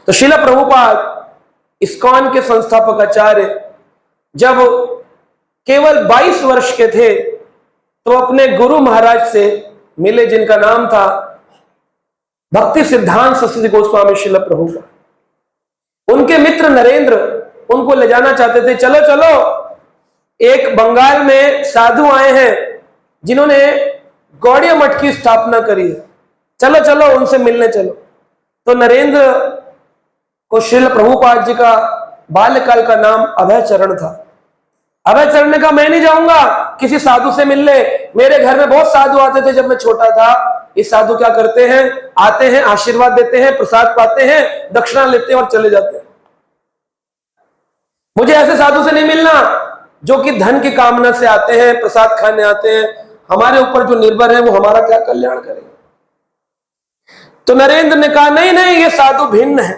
तो श्रील प्रभुपाद इस्कॉन के संस्थापक आचार्य जब केवल 22 वर्ष के थे तो अपने गुरु महाराज से मिले, जिनका नाम था भक्ति सिद्धांत सरस्वती गोस्वामी श्रील प्रभुपाद। उनके मित्र नरेंद्र उनको ले जाना चाहते थे, चलो चलो एक बंगाल में साधु आए हैं जिन्होंने गौड़ीय मठ की स्थापना करी है, चलो चलो उनसे मिलने चलो। तो नरेंद्र को श्रील प्रभुपाद जी का बाल्यकाल का नाम अभय चरण था। अभय चरण ने कहा मैं नहीं जाऊंगा किसी साधु से मिलने, मेरे घर में बहुत साधु आते थे जब मैं छोटा था। इस साधु क्या करते हैं, आते हैं, आशीर्वाद देते हैं, प्रसाद पाते हैं, दक्षिणा लेते हैं और चले जाते हैं। मुझे ऐसे साधु से नहीं मिलना जो कि धन की कामना से आते हैं, प्रसाद खाने आते हैं, हमारे ऊपर जो निर्भर है वो हमारा क्या कल्याण करेंगे। तो नरेंद्र ने कहा नहीं नहीं, ये साधु भिन्न है,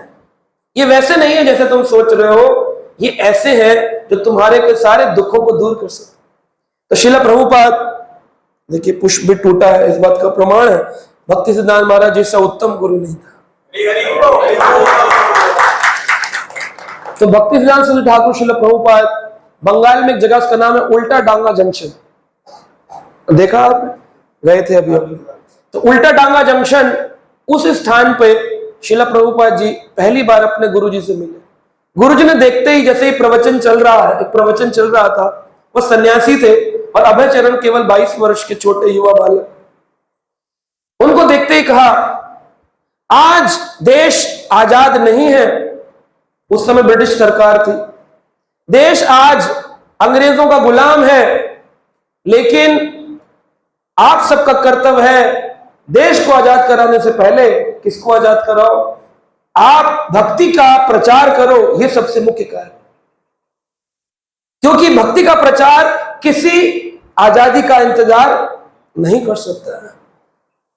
ये वैसे नहीं है जैसे तुम सोच रहे हो, ये ऐसे हैं जो तुम्हारे के सारे दुखों को दूर कर सकते। तो श्रील प्रभुपाद, देखिए पुष्प भी टूटा है, इस बात का प्रमाण है भक्ति सिद्धांत महाराज जैसा उत्तम गुरु नहीं था। तो भक्ति सिद्धांत सरस्वती ठाकुर श्रील प्रभुपाद बंगाल में एक जगह, उसका नाम है उल्टा डांगा जंक्शन, देखा आप गए थे अभी अभी। तो उल्टा डांगा जंक्शन, उस स्थान पे श्रील प्रभुपाद जी पहली बार अपने गुरुजी से मिले। गुरुजी ने देखते ही, जैसे ही प्रवचन चल रहा है, एक प्रवचन चल रहा था, वो सन्यासी थे और अभय चरण केवल 22 वर्ष के छोटे युवा बालक, उनको देखते ही कहा आज देश आजाद नहीं है, उस समय ब्रिटिश सरकार थी, देश आज अंग्रेजों का गुलाम है, लेकिन आप सबका कर्तव्य है देश को आजाद कराने से पहले किसको आजाद कराओ, आप भक्ति का प्रचार करो, यह सबसे मुख्य कार्य। क्योंकि भक्ति का प्रचार किसी आजादी का इंतजार नहीं कर सकता है,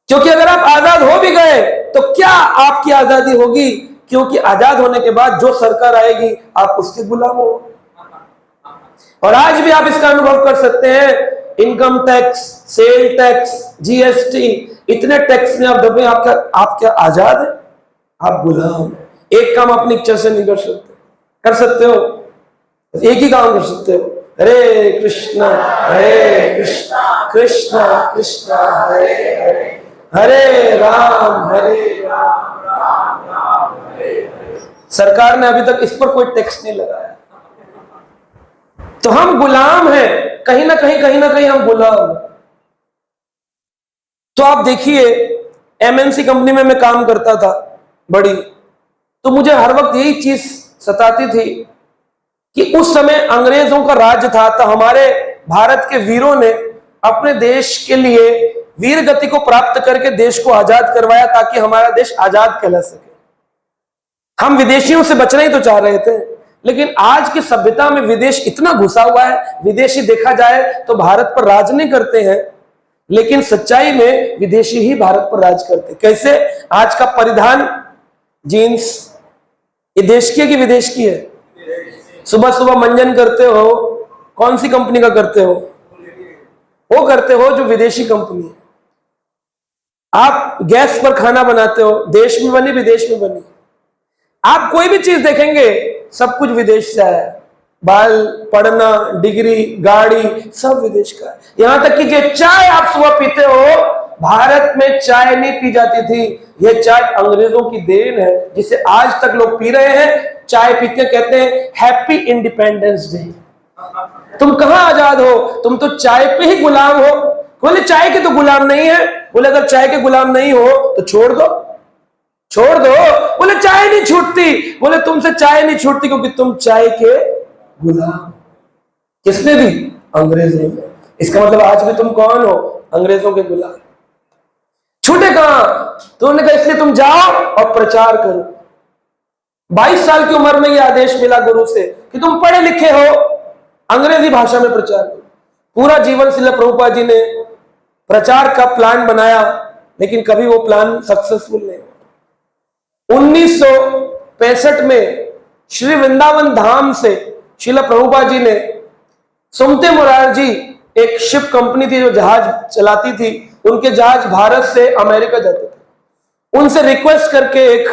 क्योंकि अगर आप आजाद हो भी गए तो क्या आपकी आजादी होगी, क्योंकि आजाद होने के बाद जो सरकार आएगी आप उसके गुलाम हो। और आज भी आप इसका अनुभव कर सकते हैं, income tax, sale tax, GST, इतने टैक्स में आप दबे, आप क्या आजाद है, आप गुलाम हैं। एक काम अपनी इच्छा से नहीं कर सकते, कर सकते हो एक ही काम कर सकते हो, हरे कृष्णा कृष्ण कृष्ण हरे हरे, हरे राम राम राम हरे हरे। सरकार ने अभी तक इस पर कोई टैक्स नहीं लगाया, तो हम गुलाम हैं, कहीं ना कहीं हम गुलाम हैं। तो आप देखिए, एमएनसी कंपनी में मैं काम करता था बड़ी, तो मुझे हर वक्त यही चीज सताती थी कि उस समय अंग्रेजों का राज था, तो हमारे भारत के वीरों ने अपने देश के लिए वीर गति को प्राप्त करके देश को आजाद करवाया ताकि हमारा देश आजाद कहला सके। हम विदेशियों से बचना ही तो चाह रहे थे, लेकिन आज की सभ्यता में विदेश इतना घुसा हुआ है, विदेशी देखा जाए तो भारत पर राज नहीं करते हैं, लेकिन सच्चाई में विदेशी ही भारत पर राज करते। कैसे? आज का परिधान जीन्स, ये देश की है कि विदेश की है? सुबह सुबह मंजन करते हो, कौन सी कंपनी का करते हो? वो करते हो जो विदेशी कंपनी है। आप गैस पर खाना बनाते हो, देश में बनी विदेश में बनी। आप कोई भी चीज देखेंगे सब कुछ विदेश से आया है, बाल, पढ़ना, डिग्री, गाड़ी, सब विदेश का है। यहां तक कि जो चाय आप सुबह पीते हो, भारत में चाय नहीं पी जाती थी, यह चाय अंग्रेजों की देन है, जिसे आज तक लोग पी रहे हैं। चाय पीते कहते हैं हैप्पी इंडिपेंडेंस डे। तुम कहां आजाद हो, तुम तो चाय पे ही गुलाम हो। बोले चाय के तो गुलाम नहीं है, बोले अगर चाय के गुलाम नहीं हो तो छोड़ दो, छोड़ दो। बोले चाय नहीं छूटती, बोले तुमसे चाय नहीं छूटती क्योंकि तुम चाय के गुलाम। किसने दी? अंग्रेजों ने। इसका मतलब आज भी तुम कौन हो? अंग्रेजों के गुलाम। छूटे कहां? तो उन्होंने कहा इसलिए तुम जाओ और प्रचार करो। 22 साल की उम्र में यह आदेश मिला गुरु से कि तुम पढ़े लिखे हो, अंग्रेजी भाषा में प्रचार करो। पूरा जीवन श्रील प्रभुपाद जी ने प्रचार का प्लान बनाया, लेकिन कभी वो प्लान सक्सेसफुल नहीं। 1965 में श्री वृंदावन धाम से श्रील प्रभुपाद जी ने, सुमते मुरारजी एक शिप कंपनी थी जो जहाज चलाती थी, उनके जहाज भारत से अमेरिका जाते थे, उनसे रिक्वेस्ट करके एक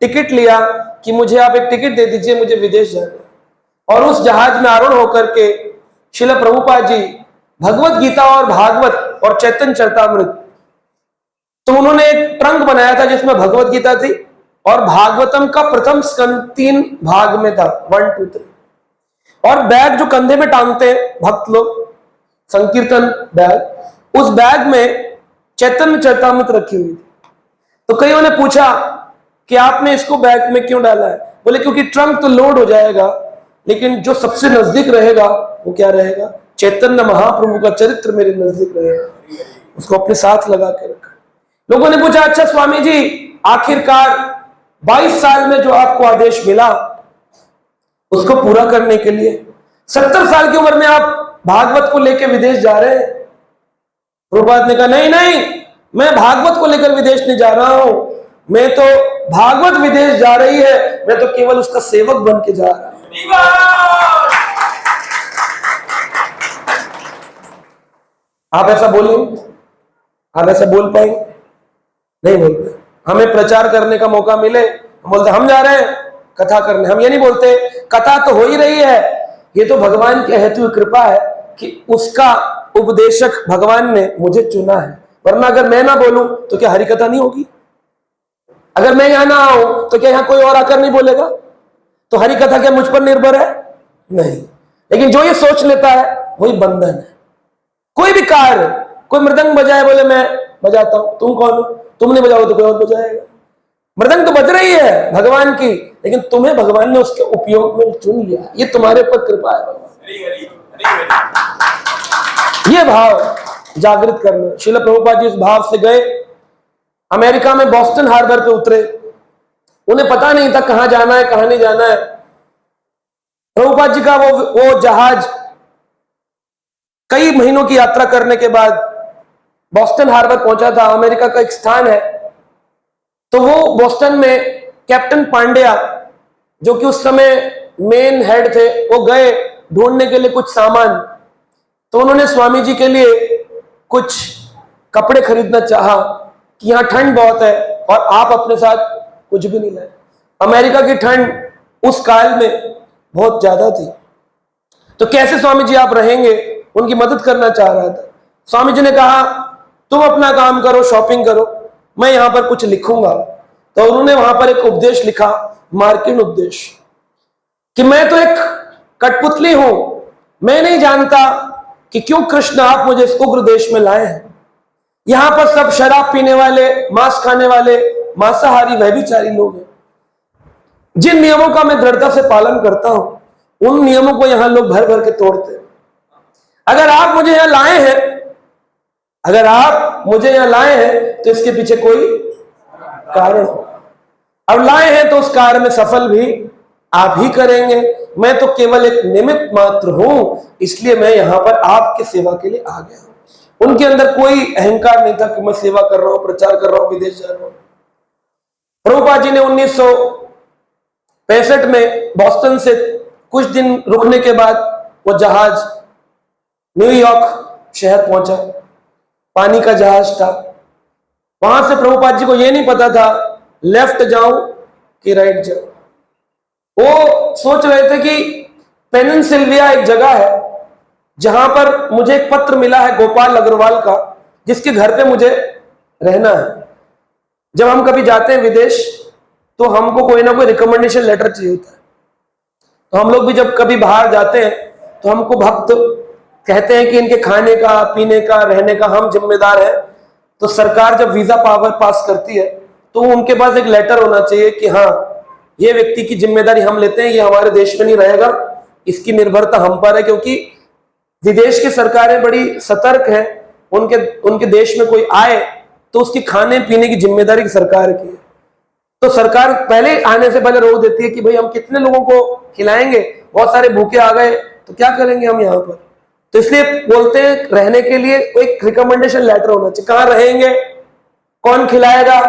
टिकट लिया कि मुझे आप एक टिकट दे दीजिए, मुझे विदेश जाना। और उस जहाज में आरूढ़ होकर के श्रील प्रभुपाद जी भगवत गीता और भागवत और चैतन्य चरितामृत, तो उन्होंने एक ट्रंक बनाया था जिसमें भगवत गीता थी और भागवतम का प्रथम स्कंद 3 भाग में था, 1, 2, 3। और बैग जो कंधे में टांगते हैं भक्त लोग, संकीर्तन बैग, उस बैग में चैतन्य चरितामृत रखी हुई थी। तो कईयों ने पूछा कि आपने इसको बैग में क्यों डाला है? बोले क्योंकि ट्रंक तो लोड हो जाएगा, लेकिन जो सबसे नजदीक रहेगा वो क्या रहेगा? चैतन्य महाप्रभु का चरित्र मेरे नजदीक रहेगा, उसको अपने साथ लगा के रखा। लोगों ने पूछा, अच्छा स्वामी जी, आखिरकार 22 साल में जो आपको आदेश मिला उसको पूरा करने के लिए 70 साल की उम्र में आप भागवत को लेकर विदेश जा रहे हैं? प्रभुपाद ने कहा, नहीं नहीं, मैं भागवत को लेकर विदेश नहीं जा रहा हूं, मैं तो भागवत विदेश जा रही है, मैं तो केवल उसका सेवक बन के जा रहा हूं। आप ऐसा बोलेंगे? आप ऐसा बोल पाएंगे? नहीं बोल पाए। हमें प्रचार करने का मौका मिले, हम बोलते हम जा रहे हैं कथा करने। हम ये नहीं बोलते कथा तो हो ही रही है, ये तो भगवान की हेतु कृपा है कि उसका उपदेशक भगवान ने मुझे चुना है, वरना अगर मैं ना बोलूं तो क्या हरि कथा नहीं होगी? अगर मैं यहां ना आऊं तो क्या यहां कोई और आकर नहीं बोलेगा? तो हरि कथा क्या मुझ पर निर्भर है? नहीं। लेकिन जो ये सोच लेता है वही बंधन है। कोई भी कार्य, कोई मृदंग बजाए, बोले मैं बजाता हूं, तुम कौन हो? तुम नहीं बजाओ तो कोई और बजाएगा। मृदंग तो बज रही है भगवान की, लेकिन तुम्हें भगवान ने उसके उपयोग में चुन लिया, ये तुम्हारे पर कृपा है भगवान। ये भाव जागृत करना। श्रील प्रभुपाद जी इस भाव से गए, अमेरिका में बॉस्टन हार्बर पे उतरे। उन्हें पता नहीं था कहां जाना है कहां नहीं जाना है। प्रभुपाद जी का वो जहाज कई महीनों की यात्रा करने के बाद बॉस्टन हार्बर पहुंचा था। अमेरिका का एक स्थान है। तो वो बॉस्टन में कैप्टन पांड्या, जो कि उस समय मेन हेड थे, वो गए ढूंढने के लिए कुछ सामान। तो उन्होंने स्वामी जी के लिए कुछ कपड़े खरीदना चाहा कि यहाँ ठंड बहुत है और आप अपने साथ कुछ भी नहीं लाए। अमेरिका की ठंड उस काल में बहुत ज्यादा थी, तो कैसे स्वामी जी आप रहेंगे? उनकी मदद करना चाह रहा था। स्वामी जी ने कहा, तुम अपना काम करो, शॉपिंग करो, मैं यहां पर कुछ लिखूंगा। तो उन्होंने वहां पर एक उपदेश लिखा, मार्किन उपदेश, कि मैं तो एक कठपुतली हूं, मैं नहीं जानता कि क्यों कृष्ण आप मुझे इस उग्र देश में लाए हैं। यहां पर सब शराब पीने वाले, मांस खाने वाले, मांसाहारी, व्यभिचारी लोग हैं। जिन नियमों का मैं दृढ़ता से पालन करता हूं, उन नियमों को यहां लोग भर भर के तोड़ते हैं। अगर आप मुझे यहां लाए हैं, अगर आप मुझे यहां लाए हैं तो इसके पीछे कोई कारण हो। अब लाए हैं तो उस कार्य में सफल भी आप ही करेंगे। मैं तो केवल एक निमित्त मात्र हूं, इसलिए मैं यहां पर आपकी सेवा के लिए आ गया हूं। उनके अंदर कोई अहंकार नहीं था कि मैं सेवा कर रहा हूं, प्रचार कर रहा हूं, विदेश जा रहा हूं। प्रभुपाद जी ने 1965 में बॉस्टन से कुछ दिन रुकने के बाद वो जहाज न्यूयॉर्क शहर पहुंचा। पानी का जहाज था। वहां से प्रभुपाद जी को यह नहीं पता था लेफ्ट जाऊं कि राइट जाऊं। वो सोच रहे थे कि पेनिनसिल्विया एक जगह है जहां पर मुझे एक पत्र मिला है गोपाल अग्रवाल का, जिसके घर पे मुझे रहना है। जब हम कभी जाते हैं विदेश तो हमको कोई ना कोई रिकमेंडेशन लेटर चाहिए होता है। तो हम लोग भी जब कभी बाहर जाते हैं तो हमको भक्त कहते हैं कि इनके खाने का, पीने का, रहने का हम जिम्मेदार हैं। तो सरकार जब वीजा पावर पास करती है तो उनके पास एक लेटर होना चाहिए कि हाँ, ये व्यक्ति की जिम्मेदारी हम लेते हैं, ये हमारे देश में नहीं रहेगा, इसकी निर्भरता हम पर है। क्योंकि विदेश की सरकारें बड़ी सतर्क हैं, उनके देश में कोई आए तो उसकी खाने पीने की जिम्मेदारी सरकार की है। तो सरकार पहले आने से पहले रोक देती है कि भाई हम कितने लोगों को खिलाएंगे, बहुत सारे भूखे आ गए तो क्या करेंगे हम यहाँ पर। तो इसलिए बोलते हैं रहने के लिए एक रिकमेंडेशन लेटर होना चाहिए, कहां रहेंगे, कौन खिलाएगा।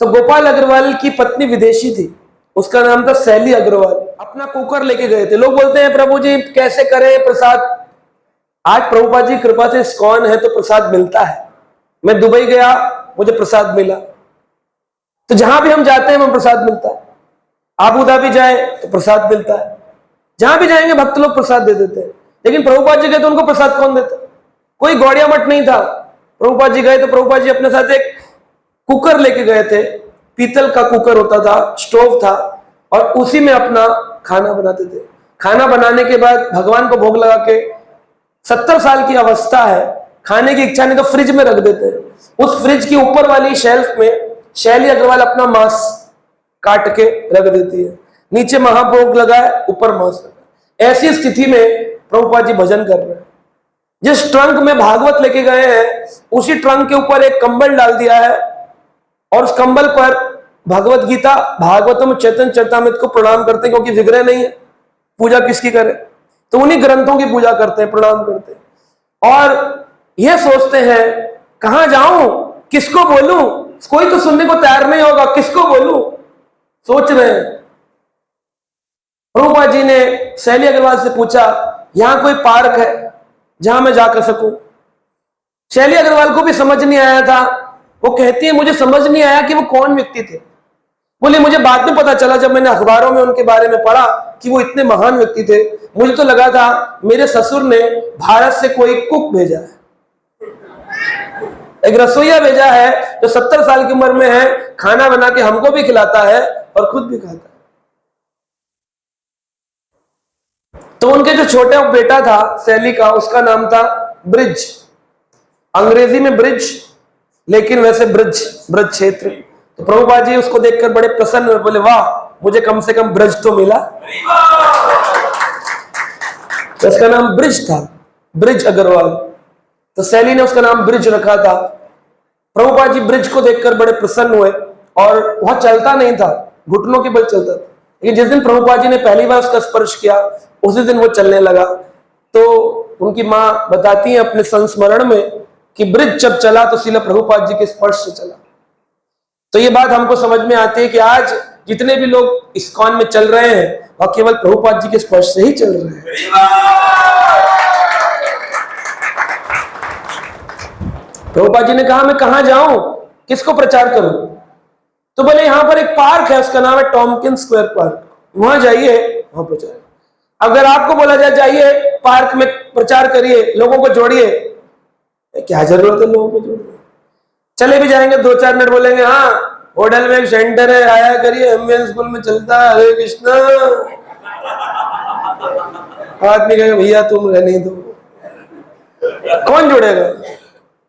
तो गोपाल अग्रवाल की पत्नी विदेशी थी, उसका नाम था सैली अग्रवाल। अपना कुकर लेके गए थे। लोग बोलते हैं प्रभु जी कैसे करें प्रसाद। आज प्रभुपाद जी कृपा से इस्कॉन है तो प्रसाद मिलता है। मैं दुबई गया, मुझे प्रसाद मिला। तो जहां भी हम जाते हैं हमें प्रसाद मिलता है। आबू धाबी जाए तो प्रसाद मिलता है, जहां भी जाएंगे भक्त लोग प्रसाद दे देते हैं। लेकिन प्रभुपाद जी गए तो उनको प्रसाद कौन देता? कोई गौड़िया मठ नहीं था। प्रभुपाद जी गए तो प्रभुपाद जी अपने साथ एक कुकर लेके गए थे, पीतल का कुकर होता था, स्टोव था, और उसी में अपना खाना बनाते थे। खाना बनाने के बाद भगवान को भोग लगा के 70 साल की अवस्था है, खाने की इच्छा नहीं तो फ्रिज में रख देते हैं। उस फ्रिज की ऊपर वाली शेल्फ में शैली अग्रवाल अपना मांस काट के रख देती है, नीचे महाभोग लगा है, ऊपर मांस लगा। ऐसी स्थिति में प्रभुपाद जी भजन कर रहे हैं। जिस ट्रंक में भागवत लेके गए हैं उसी ट्रंक के ऊपर एक कंबल डाल दिया है, और उस कंबल पर भगवत गीता, भागवतम, चैतन्य चरितामृत को प्रणाम करते हैं, क्योंकि विग्रह नहीं है, पूजा किसकी करें, तो उन्हीं ग्रंथों की पूजा करते हैं, प्रणाम करते हैं। और यह सोचते हैं कहां जाऊं, किसको बोलूं, कोई तो सुनने को तैयार नहीं होगा, किसको बोलूं, सोच रहे हैं। प्रभुपाद जी ने शैली अग्रवाल से पूछा, यहां कोई पार्क है जहां मैं जाकर सकूं? शैली अग्रवाल को भी समझ नहीं आया था। वो कहती है मुझे समझ नहीं आया कि वो कौन व्यक्ति थे। बोले मुझे बाद में पता चला जब मैंने अखबारों में उनके बारे में पढ़ा कि वो इतने महान व्यक्ति थे। मुझे तो लगा था मेरे ससुर ने भारत से कोई कुक भेजा है, एक रसोईया भेजा है जो 70 साल की उम्र में है, खाना बना के हमको भी खिलाता है और खुद भी खाता है। तो उनके जो छोटा बेटा था शैली का, उसका नाम था ब्रिज, अंग्रेजी में ब्रिज, लेकिन वैसे ब्रज, ब्रज क्षेत्र। तो प्रभुपाद जी उसको देखकर बड़े प्रसन्न हुए, बोले वाह मुझे कम से कम ब्रज तो मिला। तो उसका नाम ब्रिज था, ब्रिज अग्रवाल। तो शैली ने उसका नाम ब्रिज रखा था। प्रभुपाद जी ब्रिज को देखकर बड़े प्रसन्न हुए, और वह चलता नहीं था, घुटनों के बल चलता था। लेकिन जिस दिन प्रभुपाद जी ने पहली बार उसका स्पर्श किया उसी दिन वो चलने लगा। तो उनकी मां बताती है अपने संस्मरण में कि ब्रिज जब चला तो श्रील प्रभुपाद जी के स्पर्श से चला। तो ये बात हमको समझ में आती है कि आज जितने भी लोग इस्कॉन में चल रहे हैं वह केवल प्रभुपाद जी के स्पर्श से ही चल रहे हैं। प्रभुपाद जी ने कहा मैं कहां जाऊं, किसको प्रचार करूं? तो बोले यहां पर एक पार्क है, उसका नाम है टॉमकिन स्क्वायर पार्क, वहां जाइए, वहां प्रचार। अगर आपको बोला जाए जाइए पार्क में प्रचार करिए, लोगों को जोड़िए, क्या जरूरत है लोगों को जोड़ने? चले भी जाएंगे 2-4 मिनट, बोलेंगे हाँ होटल में एक सेंटर है, आया करिए, एमबीएन स्कूल में चलता है, हरे कृष्णा। आदमी कहेगा भैया तुम रहने दो, कौन जोड़ेगा?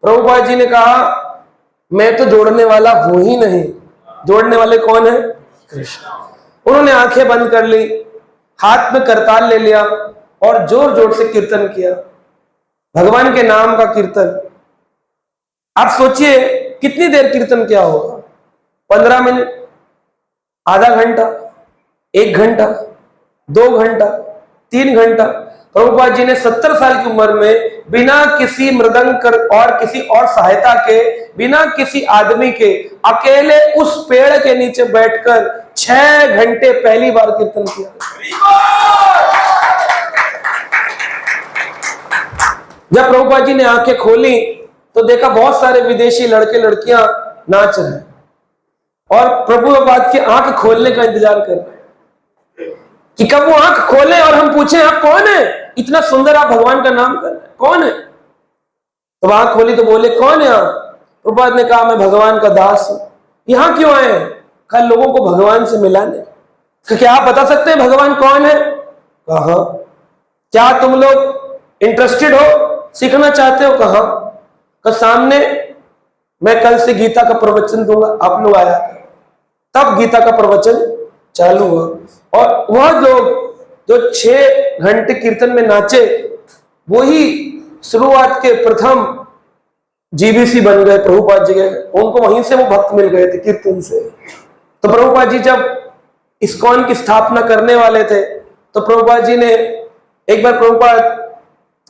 प्रभुपाद जी ने कहा मैं तो जोड़ने वाला हूं ही नहीं, जोड़ने वाले कौन है? कृष्ण। उन्होंने आंखें बंद कर ली, हाथ में करताल ले लिया और जोर जोर से कीर्तन किया, भगवान के नाम का कीर्तन। आप सोचिए कितनी देर कीर्तन किया होगा, 15 मिनट, आधा घंटा, 1 घंटा, 2 घंटा, 3 घंटा। प्रभुपाद जी ने 70 साल की उम्र में बिना किसी मृदंग और किसी और सहायता के, बिना किसी आदमी के, अकेले उस पेड़ के नीचे बैठकर 6 घंटे पहली बार कीर्तन किया। जब प्रभुपाद जी ने आंखें खोली तो देखा बहुत सारे विदेशी लड़के लड़कियां नाच रहे हैं, और प्रभुपाद की आंख खोलने का इंतजार कर रहे हैं कि कब वो आंख खोले और हम पूछे आप कौन है, इतना सुंदर आप भगवान का नाम कर रहे हैं, कौन है? तो आंख खोली तो बोले कौन है आप? प्रभुपाद ने कहा मैं भगवान का दास हूं। यहां क्यों आए हैं? कल लोगों को भगवान से मिलाने। तो क्या आप बता सकते हैं भगवान कौन है? कहा क्या तुम लोग इंटरेस्टेड हो, सीखना चाहते हो? कहा तो सामने मैं कल से गीता का प्रवचन दूंगा, आप लोग आया। तब गीता का प्रवचन चालू हुआ, और वह लोग जो 6 घंटे कीर्तन में नाचे वही शुरुआत के प्रथम जीबीसी बन गए प्रभुपाद जी के। उनको वहीं से वो भक्त मिल गए थे कीर्तन से। तो प्रभुपाद जी जब इस्कॉन की स्थापना करने वाले थे तो प्रभुपाद जी ने एक बार,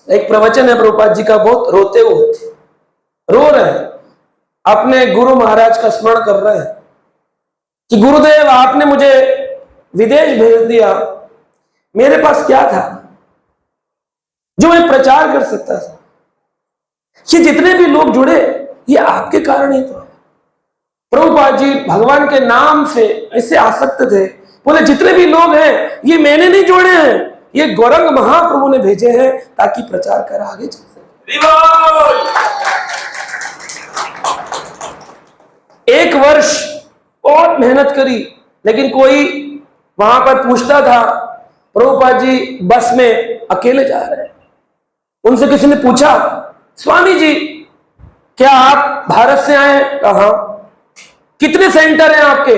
एक प्रवचन है प्रभुपाद जी का, बहुत रोते हुए रो रहे हैं, अपने गुरु महाराज का स्मरण कर रहे हैं कि गुरुदेव आपने मुझे विदेश भेज दिया, मेरे पास क्या था जो मैं प्रचार कर सकता था? ये जितने भी लोग जुड़े ये आपके कारण ही तो। प्रभुपाद जी भगवान के नाम से ऐसे आसक्त थे, बोले जितने भी लोग हैं ये मैंने नहीं जोड़े हैं, ये गौरंग महाप्रभु ने भेजे हैं ताकि प्रचार कर आगे चल सके। एक वर्ष बहुत मेहनत करी, लेकिन कोई वहां पर पूछता था प्रभुपाद जी बस में अकेले जा रहे हैं। उनसे किसी ने पूछा, स्वामी जी क्या आप भारत से आए हैं? कहा कितने सेंटर हैं आपके,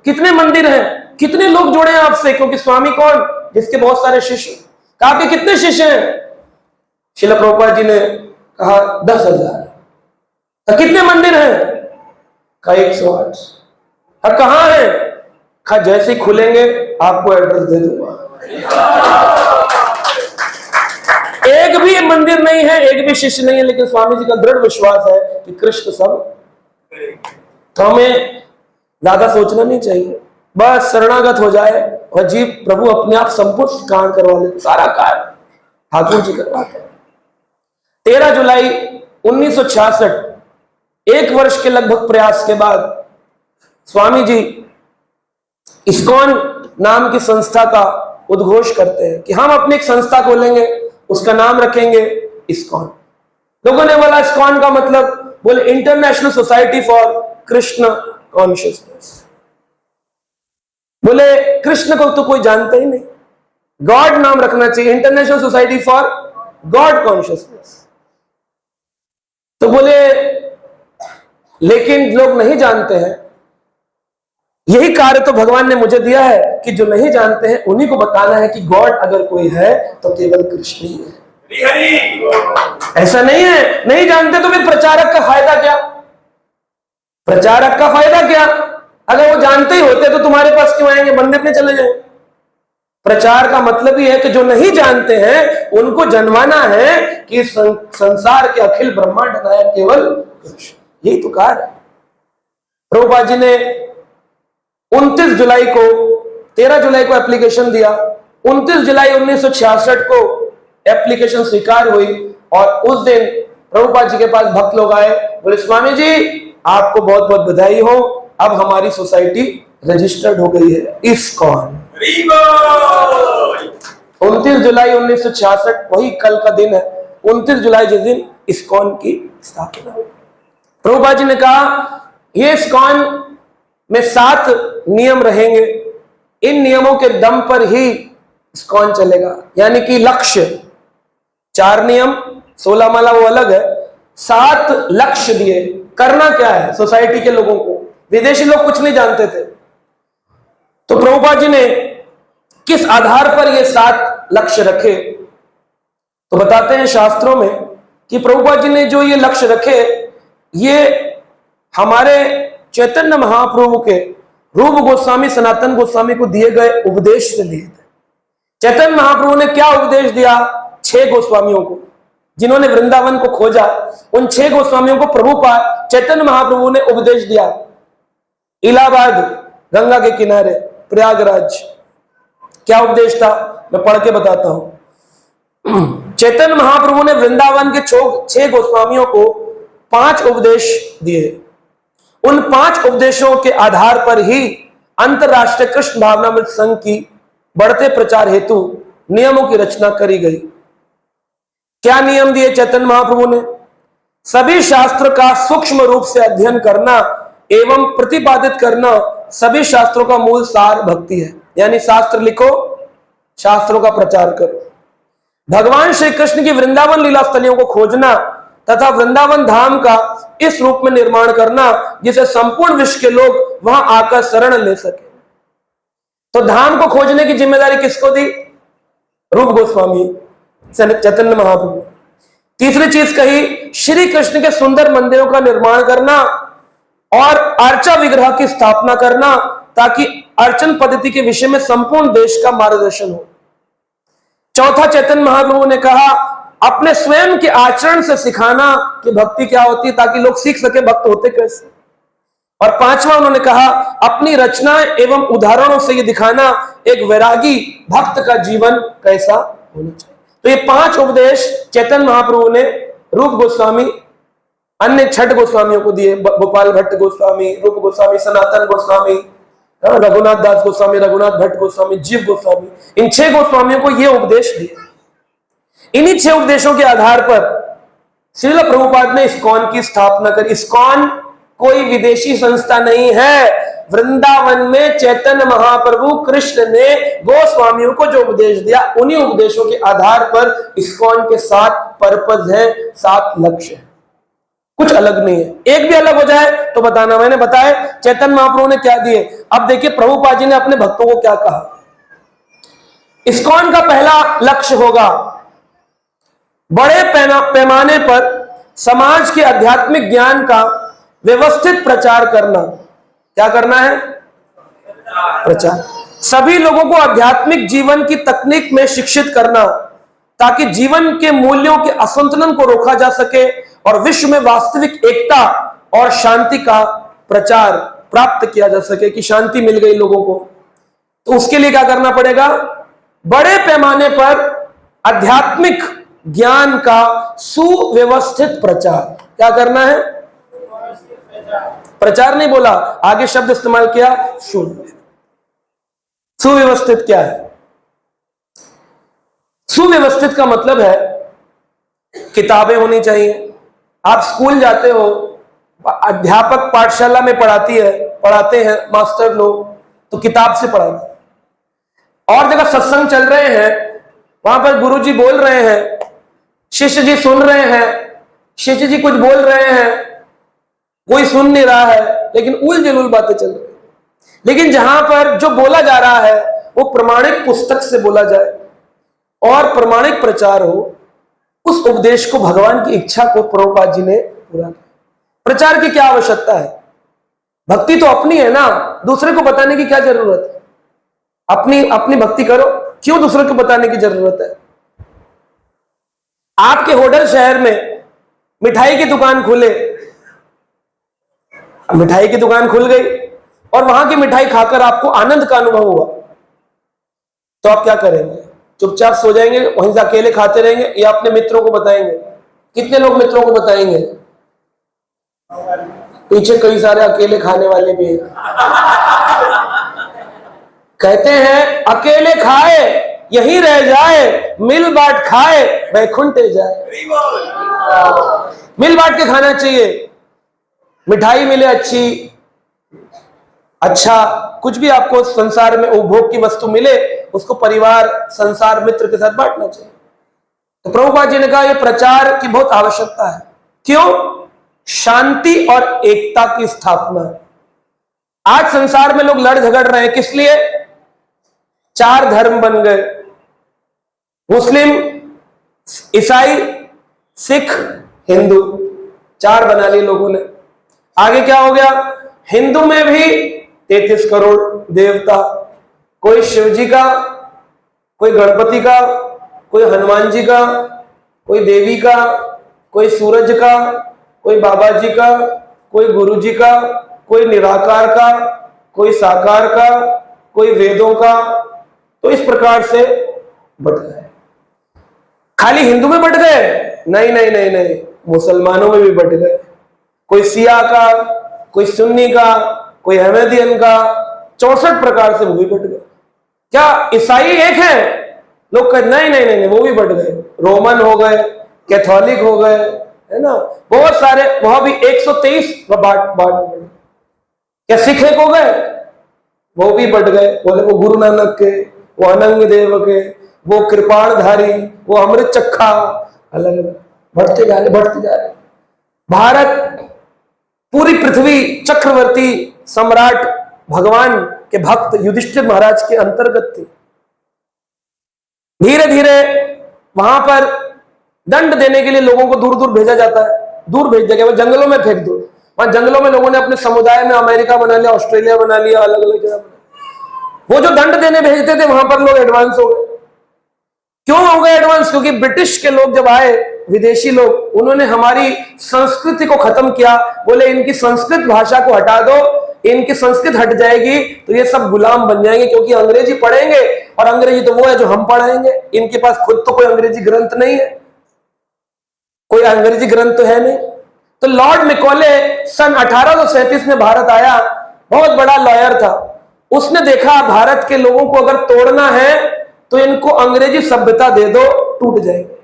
कितने मंदिर हैं, कितने लोग जुड़े हैं आपसे? क्योंकि स्वामी कौन? जिसके बहुत सारे शिष्य। कहा कि कितने शिष्य हैं? श्रील प्रभुपाद जी ने कहा 10,000। कितने मंदिर हैं? कहा 108। कहां है? कहा जैसे खुलेंगे आपको एड्रेस दे दूंगा। एक भी मंदिर नहीं है, एक भी शिष्य नहीं है, लेकिन स्वामी जी का दृढ़ विश्वास है कि कृष्ण सब। तो हमें ज्यादा सोचना नहीं चाहिए, बस शरणागत हो जाए और जीव प्रभु अपने आप संपूर्ण काम करवा लेते। सारा कार्य ठाकुर जी करवाते हैं। 13 जुलाई 1966, एक वर्ष के लगभग प्रयास के बाद स्वामी जी इस्कॉन नाम की संस्था का उद्घोष करते हैं कि हम अपनी एक संस्था खोलेंगे, उसका नाम रखेंगे इस्कॉन। लोगों ने बोला इस्कॉन का मतलब? बोले international society for Krishna consciousness. बोले कृष्ण को तो कोई जानता ही नहीं, गॉड नाम रखना चाहिए, international society for God consciousness. तो बोले लेकिन लोग नहीं जानते हैं। यही कार्य तो भगवान ने मुझे दिया है कि जो नहीं जानते हैं उन्हीं को बताना है कि गॉड अगर कोई है तो केवल कृष्ण ही है। ऐसा नहीं है, नहीं जानते तो फिर प्रचारक का फायदा क्या? प्रचारक का फायदा क्या? अगर वो जानते ही होते तो तुम्हारे पास क्यों आएंगे? मंदिर में चले जाए। प्रचार का मतलब ही है कि जो नहीं जानते हैं उनको जनवाना है कि संसार के अखिल ब्रह्मांड बनाया केवल कृष्ण। यही तो कार्य है। प्रभुपाद जी ने 29 जुलाई को 13 जुलाई को एप्लीकेशन दिया। 29 जुलाई 1966 को एप्लीकेशन स्वीकार हुई और उस दिन प्रभुपाद जी के पास भक्त लोग आए, बोले स्वामी जी आपको बहुत बहुत बधाई हो, अब हमारी सोसाइटी रजिस्टर्ड हो गई है इस्कॉन। 29 जुलाई 1966 वही कल का दिन है। 29 जुलाई जिस दिन इस्कॉन की स्थापना हुई। प्रभुपाद जी ने कहा ये इस्कॉन में 7 नियम रहेंगे, इन नियमों के दम पर ही इस्कॉन चलेगा। यानी कि लक्ष्य 4 नियम 16 माला वो अलग है, 7 लक्ष्य दिए। करना क्या है सोसाइटी के लोगों को? विदेशी लोग कुछ नहीं जानते थे, तो प्रभुपाद जी ने किस आधार पर ये 7 लक्ष्य रखे? तो बताते हैं शास्त्रों में कि प्रभुपाद जी ने जो ये लक्ष्य रखे ये हमारे चैतन्य महाप्रभु के रूप गोस्वामी सनातन गोस्वामी को दिए गए उपदेश से लिए थे। चैतन्य महाप्रभु ने क्या उपदेश दिया? 6 गोस्वामियों को जिन्होंने वृंदावन को खोजा, उन 6 गोस्वामियों को प्रभुपाद चैतन्य महाप्रभु ने उपदेश दिया। इलाहाबाद गंगा के किनारे प्रयागराज क्या उपदेश था मैं पढ़ के बताता हूं। चैतन्य महाप्रभु ने वृंदावन के 6 गोस्वामियों को 5 उपदेश दिए। उन 5 उपदेशों के आधार पर ही अंतरराष्ट्रीय कृष्ण भावनामृत संघ की बढ़ते प्रचार हेतु नियमों की रचना करी गई। क्या नियम दिए चैतन्य महाप्रभु ने? सभी शास्त्र का सूक्ष्म रूप से अध्ययन करना एवं प्रतिपादित करना सभी शास्त्रों का मूल सार भक्ति है। यानी शास्त्र लिखो, शास्त्रों का प्रचार करो। भगवान श्री कृष्ण की वृंदावन लीला स्थलियों को खोजना तथा वृंदावन धाम का इस रूप में निर्माण करना जिसे संपूर्ण विश्व के लोग वहां आकर शरण ले सके। तो धाम को खोजने की जिम्मेदारी किसको दी? रूप गोस्वामी चैतन्य महाप्रभु। तीसरी चीज कही श्री कृष्ण के सुंदर मंदिरों का निर्माण करना और अर्चा विग्रह की स्थापना करना ताकि अर्चन पद्धति के विषय में संपूर्ण देश का मार्गदर्शन हो। चौथा चैतन्य महाप्रभु ने कहा अपने स्वयं के आचरण से सिखाना कि भक्ति क्या होती है ताकि लोग सीख सके भक्त होते कैसे। और 5वां उन्होंने कहा अपनी रचना एवं उदाहरणों से ये दिखाना एक वैरागी भक्त का जीवन कैसा होना चाहिए। तो ये 5 उपदेश चैतन्य महाप्रभु ने रूप गोस्वामी अन्य 6 गोस्वामियों को दिए, गोपाल भट्ट गोस्वामी, रूप गोस्वामी, सनातन गोस्वामी, रघुनाथ दास गोस्वामी, रघुनाथ भट्ट गोस्वामी, जीव गोस्वामी, इन 6 गोस्वामियों को ये उपदेश दिए। इन्हीं 6 उपदेशों के आधार पर श्रील प्रभुपाद ने इस्कॉन की स्थापना करी। इस्कॉन कोई विदेशी संस्था नहीं है। वृंदावन में चैतन्य महाप्रभु कृष्ण ने गोस्वामियों को जो उपदेश दिया, उन्हीं उपदेशों के आधार पर इस्कॉन के 7 पर्पज है, 7 लक्ष्य है, कुछ अलग नहीं है। एक भी अलग हो जाए तो बताना। मैंने बताया चैतन्य महाप्रभु ने क्या दिए। अब देखिए प्रभुपाद जी ने अपने भक्तों को क्या कहा। इस्कॉन का पहला लक्ष्य होगा बड़े पैमाने पर समाज के आध्यात्मिक ज्ञान का व्यवस्थित प्रचार करना। क्या करना है? प्रचार। सभी लोगों को आध्यात्मिक जीवन की तकनीक में शिक्षित करना, ताकि जीवन के मूल्यों के असंतुलन को रोका जा सके और विश्व में वास्तविक एकता और शांति का प्रचार प्राप्त किया जा सके, कि शांति मिल गई लोगों को। तो उसके लिए क्या करना पड़ेगा? बड़े पैमाने पर आध्यात्मिक ज्ञान का सुव्यवस्थित प्रचार। क्या करना है? प्रचार नहीं बोला, आगे शब्द इस्तेमाल किया, सुव्यवस्थित। क्या है सुव्यवस्थित? का मतलब है किताबें होनी चाहिए। आप स्कूल जाते हो, अध्यापक पाठशाला में पढ़ाते हैं मास्टर लोग, तो किताब से पढ़ाते हैं। और जगह सत्संग चल रहे हैं, वहां पर गुरुजी बोल रहे हैं, शिष्य जी सुन रहे हैं, शिष्य जी कुछ बोल रहे हैं, कोई सुन नहीं रहा है, लेकिन उल जलूल बातें चल रही है। लेकिन जहां पर जो बोला जा रहा है वो प्रमाणिक पुस्तक से बोला जाए और प्रमाणिक प्रचार हो, उस उपदेश को, भगवान की इच्छा को प्रभुपाद जी ने पूरा किया। प्रचार की क्या आवश्यकता है? भक्ति तो अपनी है ना, दूसरे को बताने की क्या जरूरत है? अपनी भक्ति करो, क्यों दूसरे को बताने की जरूरत है? आपके होडल शहर में मिठाई की दुकान खुले, मिठाई की दुकान खुल गई और वहां की मिठाई खाकर आपको आनंद का अनुभव हुआ, तो आप क्या करेंगे? चुपचाप सो जाएंगे, वहीं से अकेले खाते रहेंगे, या अपने मित्रों को बताएंगे? कितने लोग मित्रों को बताएंगे? पीछे कई सारे अकेले खाने वाले भी हैं। कहते हैं अकेले खाए यहीं रह जाए, मिल बांट खाए वैकुंठे जाए। मिल बांट के खाना चाहिए। मिठाई मिले अच्छा कुछ भी आपको संसार में उपभोग की वस्तु मिले, उसको परिवार, संसार, मित्र के साथ बांटना चाहिए। तो प्रभुपाद जी ने कहा यह प्रचार की बहुत आवश्यकता है। क्यों? शांति और एकता की स्थापना। आज संसार में लोग लड़ झगड़ रहे हैं, किस लिए? 4 धर्म बन गए, मुस्लिम, ईसाई, सिख, हिंदू, 4 बना लिए लोगों ने। आगे क्या हो गया? हिंदू में भी 33 करोड़ देवता, कोई शिव जी का, कोई गणपति का, कोई हनुमान जी का, कोई देवी का, कोई सूरज का, कोई बाबा जी का, कोई गुरु जी का, कोई निराकार का, कोई साकार का, कोई वेदों का। तो इस प्रकार से बढ़ गए। खाली हिंदू में बढ़ गए? नहीं नहीं नहीं नहीं, मुसलमानों में भी बढ़ गए। कोई सिया का, कोई सुन्नी का, कोई अहमदियन का, 64 प्रकार से वो भी बढ़ गए। क्या ईसाई एक है? लोग कहते नहीं नहीं नहीं, वो भी बढ़ गए। रोमन हो गए, कैथोलिक हो गए, है ना, बहुत सारे, वह भी 123 बांट गए। क्या सिख एक हो गए? वो भी बढ़ गए। बोले वो गुरु नानक के, वो अनंग देव के, वो कृपाणधारी, वो अमृत चक्खा, अलग अलग बढ़ते जा रहे। भारत, पूरी पृथ्वी चक्रवर्ती सम्राट भगवान के भक्त युधिष्ठिर महाराज के अंतर्गत थी। धीरे धीरे वहां पर दंड देने के लिए लोगों को दूर दूर भेजा जाता है। दूर भेज दिया गया, जंगलों में फेंक दो। वहां जंगलों में लोगों ने अपने समुदाय में अमेरिका बना लिया, ऑस्ट्रेलिया बना लिया, अलग अलग जगह बना। वो जो दंड देने भेजते थे वहां पर लोग एडवांस हो गए। क्यों हो गए एडवांस? क्योंकि ब्रिटिश के लोग जब आए, विदेशी लोग, उन्होंने हमारी संस्कृति को खत्म किया। बोले इनकी संस्कृत भाषा को हटा दो, इनकी संस्कृत हट जाएगी तो ये सब गुलाम बन जाएंगे, क्योंकि अंग्रेजी पढ़ेंगे और अंग्रेजी तो वो है जो हम पढ़ाएंगे। इनके पास खुद तो कोई अंग्रेजी ग्रंथ नहीं है, कोई अंग्रेजी ग्रंथ तो है नहीं। तो लॉर्ड मैकॉले सन 1837 में भारत आया, बहुत बड़ा लॉयर था। उसने देखा भारत के लोगों को अगर तोड़ना है तो इनको अंग्रेजी सभ्यता दे दो, टूट जाएंगे।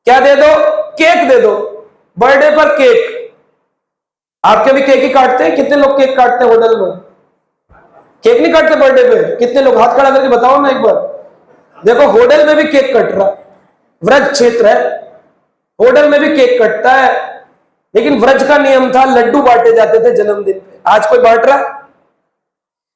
क्या दे दो? केक दे दो, बर्थडे पर केक। आपके भी केक ही काटते हैं? कितने लोग केक काटते हैं होटल में? केक नहीं काटते बर्थडे पे? कितने लोग? हाथ खड़ा करके बताओ ना एक बार। देखो होटल में भी केक कट रहा, व्रज क्षेत्र है, होटल में भी केक कटता है। लेकिन व्रज का नियम था, लड्डू बांटे जाते थे जन्मदिन पे। आज कोई बांट रहा?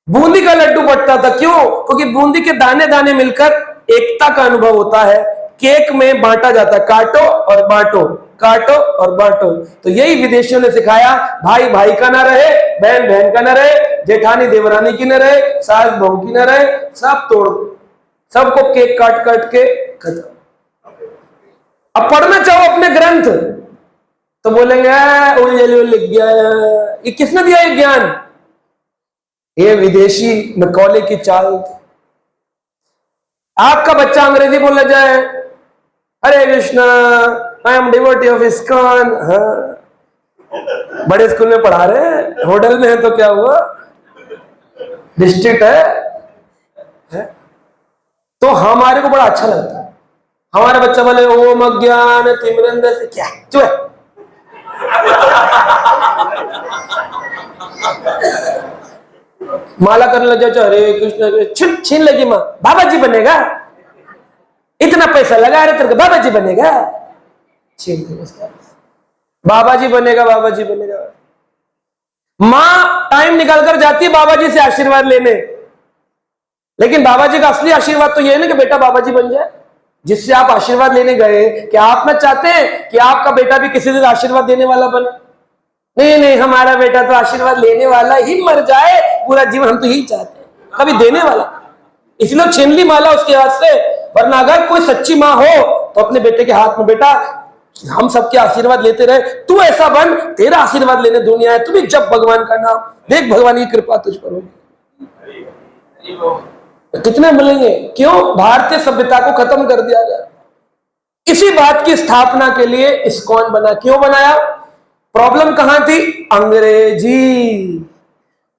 बूंदी का लड्डू बंटता था। क्यों? क्योंकि बूंदी के दाने दाने मिलकर एकता का अनुभव होता है। केक में बांटा जाता है, काटो और बांटो, काटो और बांटो। तो यही विदेशियों ने सिखाया, भाई भाई का ना रहे, बहन बहन का ना रहे, जेठानी देवरानी की ना रहे, सास बहू की ना रहे, सब तोड़ दो, सबको केक काट काट के खत्म। अब पढ़ना चाहो अपने ग्रंथ तो बोलेंगे लिख गया। ये किसने दिया ये ज्ञान? ये विदेशी मैकॉले की चाल थी। आपका बच्चा अंग्रेजी बोलने जाए, Hare Krishna, I am devotee of ISKCON. हाँ, बड़े स्कूल में पढ़ा रहे हैं, होटल में है तो क्या हुआ, डिस्ट्रिक्ट है? तो हमारे को बड़ा अच्छा लगता है। हमारे बच्चा बोले ओम अज्ञान तिमिरंध से, क्या चुप है। माला करने लग जाओ, हरे कृष्ण, छीन लगी मां, बाबा जी बनेगा, इतना पैसा लगा रहे तेरे को, बाबा जी बनेगा, छीन बाबा जी बनेगा, बाबा जी बनेगा। मां टाइम निकाल कर जाती है बाबा जी से आशीर्वाद लेने, लेकिन बाबा जी का असली आशीर्वाद तो यह है ना कि बेटा बाबा जी बन जाए। जिससे आप आशीर्वाद लेने गए, क्या आप ना चाहते हैं कि आपका बेटा भी किसी दिन आशीर्वाद देने वाला बने? नहीं नहीं, हमारा बेटा तो आशीर्वाद लेने वाला ही मर जाए पूरा जीवन, हम तो यही चाहते हैं, कभी देने वाला। इसलिए छीन ली माला उसके हाथ से। वरना अगर कोई सच्ची मां हो तो अपने बेटे के हाथ में, बेटा हम सबके आशीर्वाद लेते रहे, तू ऐसा बन, तेरा आशीर्वाद लेने दुनिया है, तू भी जब भगवान का नाम, देख भगवान की कृपा तुझ पर होगी। कितने मिलेंगे? क्यों? भारतीय सभ्यता को खत्म कर दिया गया। इसी बात की स्थापना के लिए इस्कॉन बना। क्यों बनाया? प्रॉब्लम कहां थी? अंग्रेजी।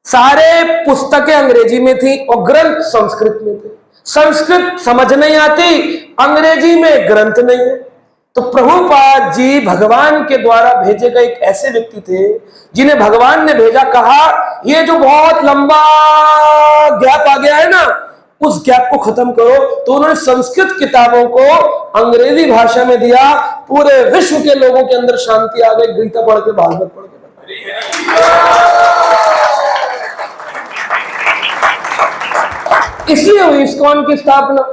सारे पुस्तकें अंग्रेजी में थी और ग्रंथ संस्कृत में थे। संस्कृत समझ नहीं आती, अंग्रेजी में ग्रंथ नहीं है। तो प्रभुपाद जी भगवान के द्वारा भेजे गए एक ऐसे व्यक्ति थे जिन्हें भगवान ने भेजा, कहा ये जो बहुत लंबा गैप आ गया है ना, उस गैप को खत्म करो। तो उन्होंने संस्कृत किताबों को अंग्रेजी भाषा में दिया। पूरे विश्व के लोगों के अंदर शांति आ गई, गीता पढ़ के, भागवत पढ़ के। इसलिए हुई इस्कॉन की स्थापना।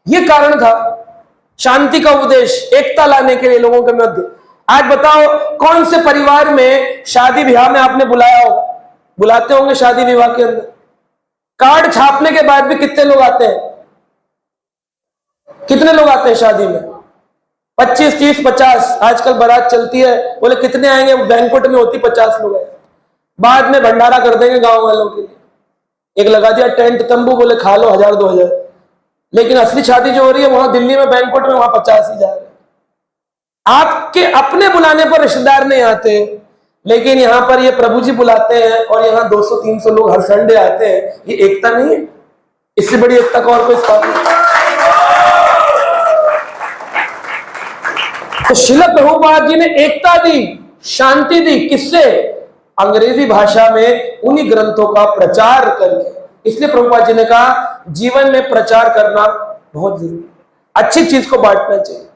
यह कारण था, शांति का उपदेश, एकता लाने के लिए लोगों के मध्य। आज बताओ कौन से परिवार में शादी विवाह में आपने बुलाया होगा? बुलाते होंगे शादी विवाह के अंदर। कार्ड छापने के बाद भी कितने लोग आते हैं? कितने लोग आते हैं शादी में? 25, 30, 50। आजकल बारात चलती है, बोले कितने आएंगे? बैंक्वेट में होती 50 लोग आए, बाद में भंडारा कर देंगे गांव वालों के लिए। एक लगा दिया टेंट तंबू, बोले खा लो 1000 2000। लेकिन असली शादी जो हो रही है वहां दिल्ली में बैंक्वेट में, वहां 50 ही जा रहे हैं। आपके अपने बुलाने पर रिश्तेदार नहीं आते, लेकिन यहां पर ये प्रभु जी बुलाते हैं और यहां 200-300 लोग हर संडे आते हैं। ये एकता नहीं है? इससे बड़ी एकता का और कोई स्थान नहीं। तो श्रील प्रभुपाद जी ने एकता दी, शांति दी। किससे? अंग्रेजी भाषा में उन्हीं ग्रंथों का प्रचार करके। इसलिए प्रभुपाद जी ने कहा जीवन में प्रचार करना बहुत जरूरी है। अच्छी चीज को बांटना चाहिए।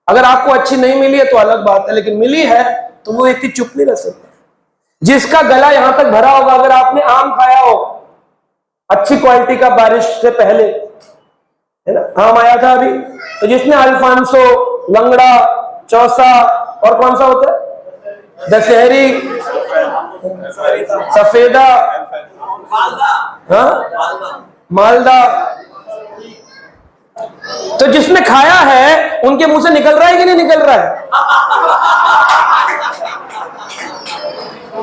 अगर आपको अच्छी नहीं मिली है तो अलग बात है, लेकिन मिली है तो वो इतनी चुप नहीं रह सकता। जिसका गला यहां तक भरा होगा, अगर आपने आम खाया हो अच्छी क्वालिटी का बारिश से पहले, है ना, आम आया था अभी, तो जिसने अल्फांसो, लंगड़ा, चौसा और कौन सा होता है, दशहरी, सफेदा, मालदा, तो जिसने खाया है उनके मुंह से निकल रहा है कि नहीं निकल रहा है?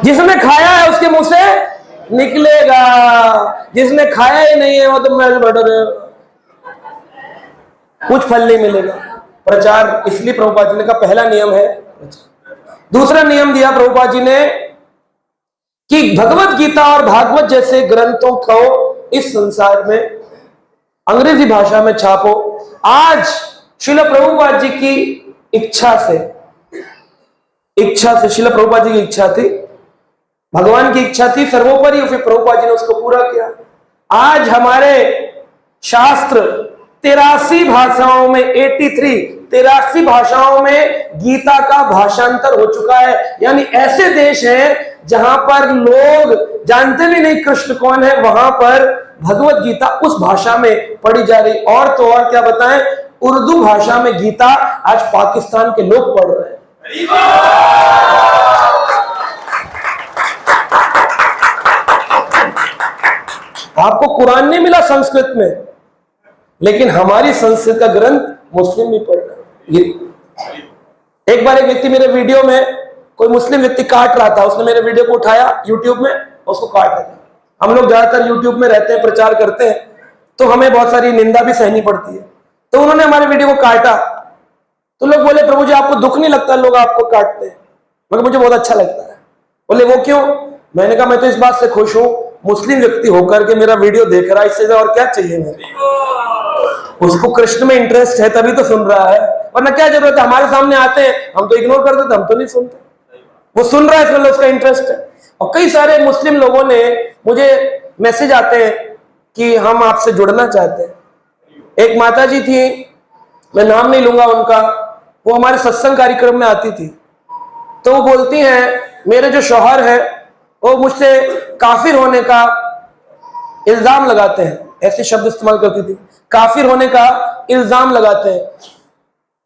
जिसने खाया है उसके मुंह से निकलेगा, जिसने खाया ही नहीं है वो तो मैल बटर है, कुछ फल नहीं मिलेगा। प्रचार। इसलिए प्रभुपाद जी ने का पहला नियम है प्रचार। दूसरा नियम दिया प्रभुपाद जी ने कि भगवत गीता और भागवत जैसे ग्रंथों को इस संसार में अंग्रेजी भाषा में छापो। आज श्रील प्रभुपाद जी की इच्छा से श्रील प्रभुपाद जी की इच्छा थी, भगवान की इच्छा थी सर्वोपरि, और फिर प्रभुपाद जी ने उसको पूरा किया। आज हमारे शास्त्र 83 भाषाओं में 83 भाषाओं में गीता का भाषांतर हो चुका है। यानी ऐसे देश हैं जहां पर लोग जानते भी नहीं कृष्ण कौन है, वहां पर भगवत गीता उस भाषा में पढ़ी जा रही। और तो और क्या बताएं, उर्दू भाषा में गीता आज पाकिस्तान के लोग पढ़ रहे हैं। आपको कुरान नहीं मिला संस्कृत में, लेकिन हमारी संस्कृत का ग्रंथ मुस्लिम भी पढ़ रहे हैं। एक बार एक व्यक्ति मेरे वीडियो में, कोई मुस्लिम व्यक्ति काट रहा था, उसने मेरे वीडियो को उठाया यूट्यूब में, उसको काट रहा था। हम लोग ज्यादातर यूट्यूब में रहते हैं, प्रचार करते हैं, तो हमें बहुत सारी निंदा भी सहनी पड़ती है। तो उन्होंने हमारे वीडियो को काटा, तो लोग बोले प्रभु जी आपको दुख नहीं लगता लोग आपको काटते हैं? मगर मुझे बहुत अच्छा लगता है। बोले वो क्यों? मैंने कहा मैं तो इस बात से खुश हूं, मुस्लिम व्यक्ति होकर के मेरा वीडियो देख रहा है, इससे और क्या चाहिए मेरे। उसको कृष्ण में इंटरेस्ट है तभी तो सुन रहा है, वरना क्या जरूरत है? हमारे सामने आते हैं हम तो इग्नोर कर देते, हम तो नहीं सुनते। वो सुन रहा है इसमें उसका इंटरेस्ट है। और कई सारे मुस्लिम लोगों ने मुझे मैसेज आते हैं कि हम आपसे जुड़ना चाहते हैं। एक माता जी थी, मैं नाम नहीं लूंगा उनका, वो हमारे सत्संग कार्यक्रम में आती थी। तो वो बोलती हैं मेरे जो शौहर है वो मुझसे काफिर होने का इल्जाम लगाते हैं, ऐसे शब्द इस्तेमाल करती थी, काफिर होने का इल्जाम लगाते हैं।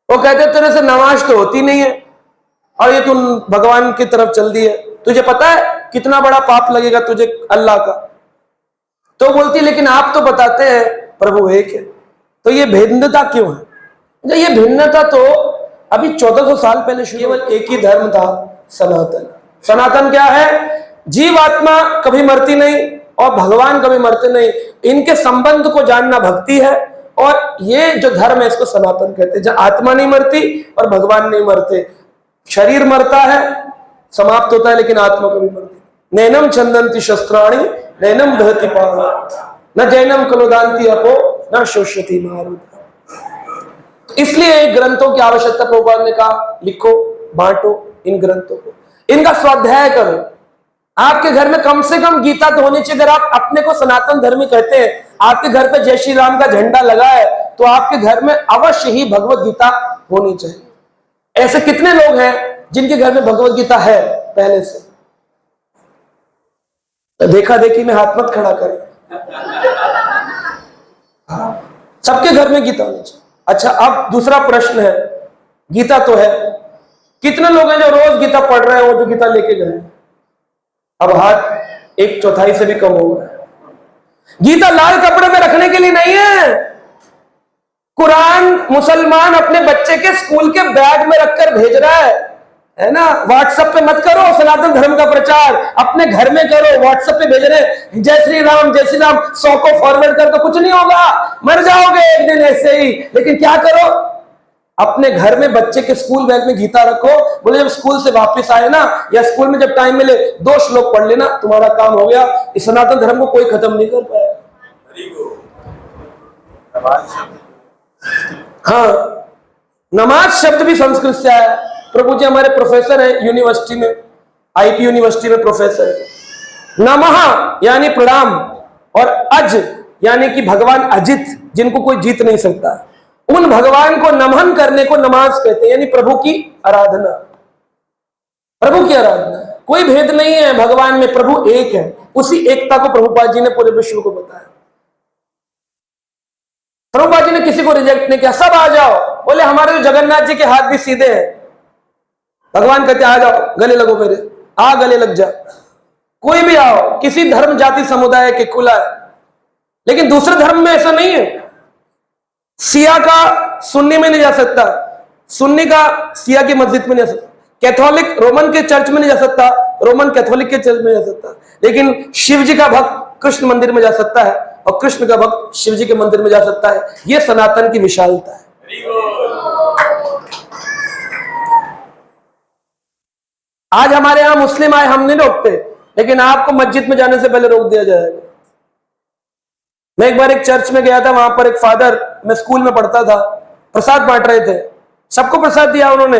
वो कहते हैं तेरे से नमाज तो होती नहीं है और ये तुम भगवान की तरफ चल दी है, तुझे पता है कितना बड़ा पाप लगेगा तुझे अल्लाह का? तो बोलती लेकिन आप तो बताते हैं प्रभु एक है, तो ये भिन्नता क्यों है? ये भिन्नता तो अभी 1400 साल पहले केवल एक ही धर्म था, सनातन। सनातन क्या है? जीव आत्मा कभी मरती नहीं और भगवान कभी मरते नहीं, इनके संबंध को जानना भक्ति है। और ये जो धर्म है इसको सनातन कहते हैं, जहां आत्मा नहीं मरती और भगवान नहीं मरते। शरीर मरता है, समाप्त होता है, लेकिन आत्मा कभी मरती। नैनम छंदंती शस्त्राणि नैनम दहति पावक, न जैनम कलोदांति अपो न शोष्यति मारुत। इसलिए ग्रंथों की आवश्यकता प्रभुपाद ने कहा लिखो, बांटो इन ग्रंथों को, इनका स्वाध्याय करो। आपके घर में कम से कम गीता तो होनी चाहिए। अगर आप अपने को सनातन धर्मी कहते हैं, आपके घर पे जय श्री राम का झंडा लगा है, तो आपके घर में अवश्य ही भगवत गीता होनी चाहिए। ऐसे कितने लोग हैं जिनके घर में भगवत गीता है पहले से? तो देखा देखी में हाथ मत खड़ा करें, सबके घर में गीता होनी चाहिए। अच्छा, अब दूसरा प्रश्न है, गीता तो है, कितने लोग हैं जो रोज गीता पढ़ रहे हैं, वो जो गीता लेके गए? अब हाथ 1/4 से भी कम हो गया। गीता लाल कपड़े में रखने के लिए नहीं है। कुरान मुसलमान अपने बच्चे के स्कूल के बैग में रखकर भेज रहा है ना। व्हाट्सएप पे मत करो सनातन धर्म का प्रचार, अपने घर में करो। व्हाट्सएप पे भेज रहे जय श्री राम 100 को फॉरवर्ड कर, तो कुछ नहीं होगा, मर जाओगे एक दिन ऐसे ही। लेकिन क्या करो, अपने घर में बच्चे के स्कूल बैग में गीता रखो। बोले जब स्कूल से वापस आए ना, या स्कूल में जब टाइम मिले, 2 श्लोक पढ़ लेना, तुम्हारा काम हो गया। इस सनातन धर्म को कोई खत्म नहीं कर पाया। हाँ, नमाज शब्द भी संस्कृत से आया। प्रभु जी हमारे प्रोफेसर है यूनिवर्सिटी में, आईपी यूनिवर्सिटी में प्रोफेसर है। नमः यानी प्रणाम, और अज यानी कि भगवान अजित, जिनको कोई जीत नहीं सकता, उन भगवान को नमन करने को नमाज कहते हैं, यानी प्रभु की आराधना। प्रभु की आराधना, कोई भेद नहीं है भगवान में, प्रभु एक है। उसी एकता को प्रभुपाद जी ने पूरे विश्व को बताया। प्रभुपाद जी ने किसी को रिजेक्ट नहीं किया, सब आ जाओ। बोले हमारे जो जगन्नाथ जी के हाथ भी सीधे हैं, भगवान कहते आ जाओ, गले लगो मेरे, आ गले लग जा। कोई भी आओ, किसी धर्म जाति समुदाय के, खुला है। लेकिन दूसरे धर्म में ऐसा नहीं है। सिया का सुन्नी में नहीं जा सकता, सुन्नी का सिया की मस्जिद में नहीं जा सकता, कैथोलिक रोमन के चर्च में नहीं जा सकता, रोमन कैथोलिक के चर्च में जा सकता। लेकिन शिव जी का भक्त कृष्ण मंदिर में जा सकता है, और कृष्ण का भक्त शिव जी के मंदिर में जा सकता है। यह सनातन की विशालता है। आज हमारे यहां मुस्लिम आए, हम नहीं रोकते, लेकिन आपको मस्जिद में जाने से पहले रोक दिया जाएगा। मैं एक बार एक चर्च में गया था, वहां पर एक फादर, मैं स्कूल में पढ़ता था, प्रसाद बांट रहे थे, सबको प्रसाद दिया उन्होंने।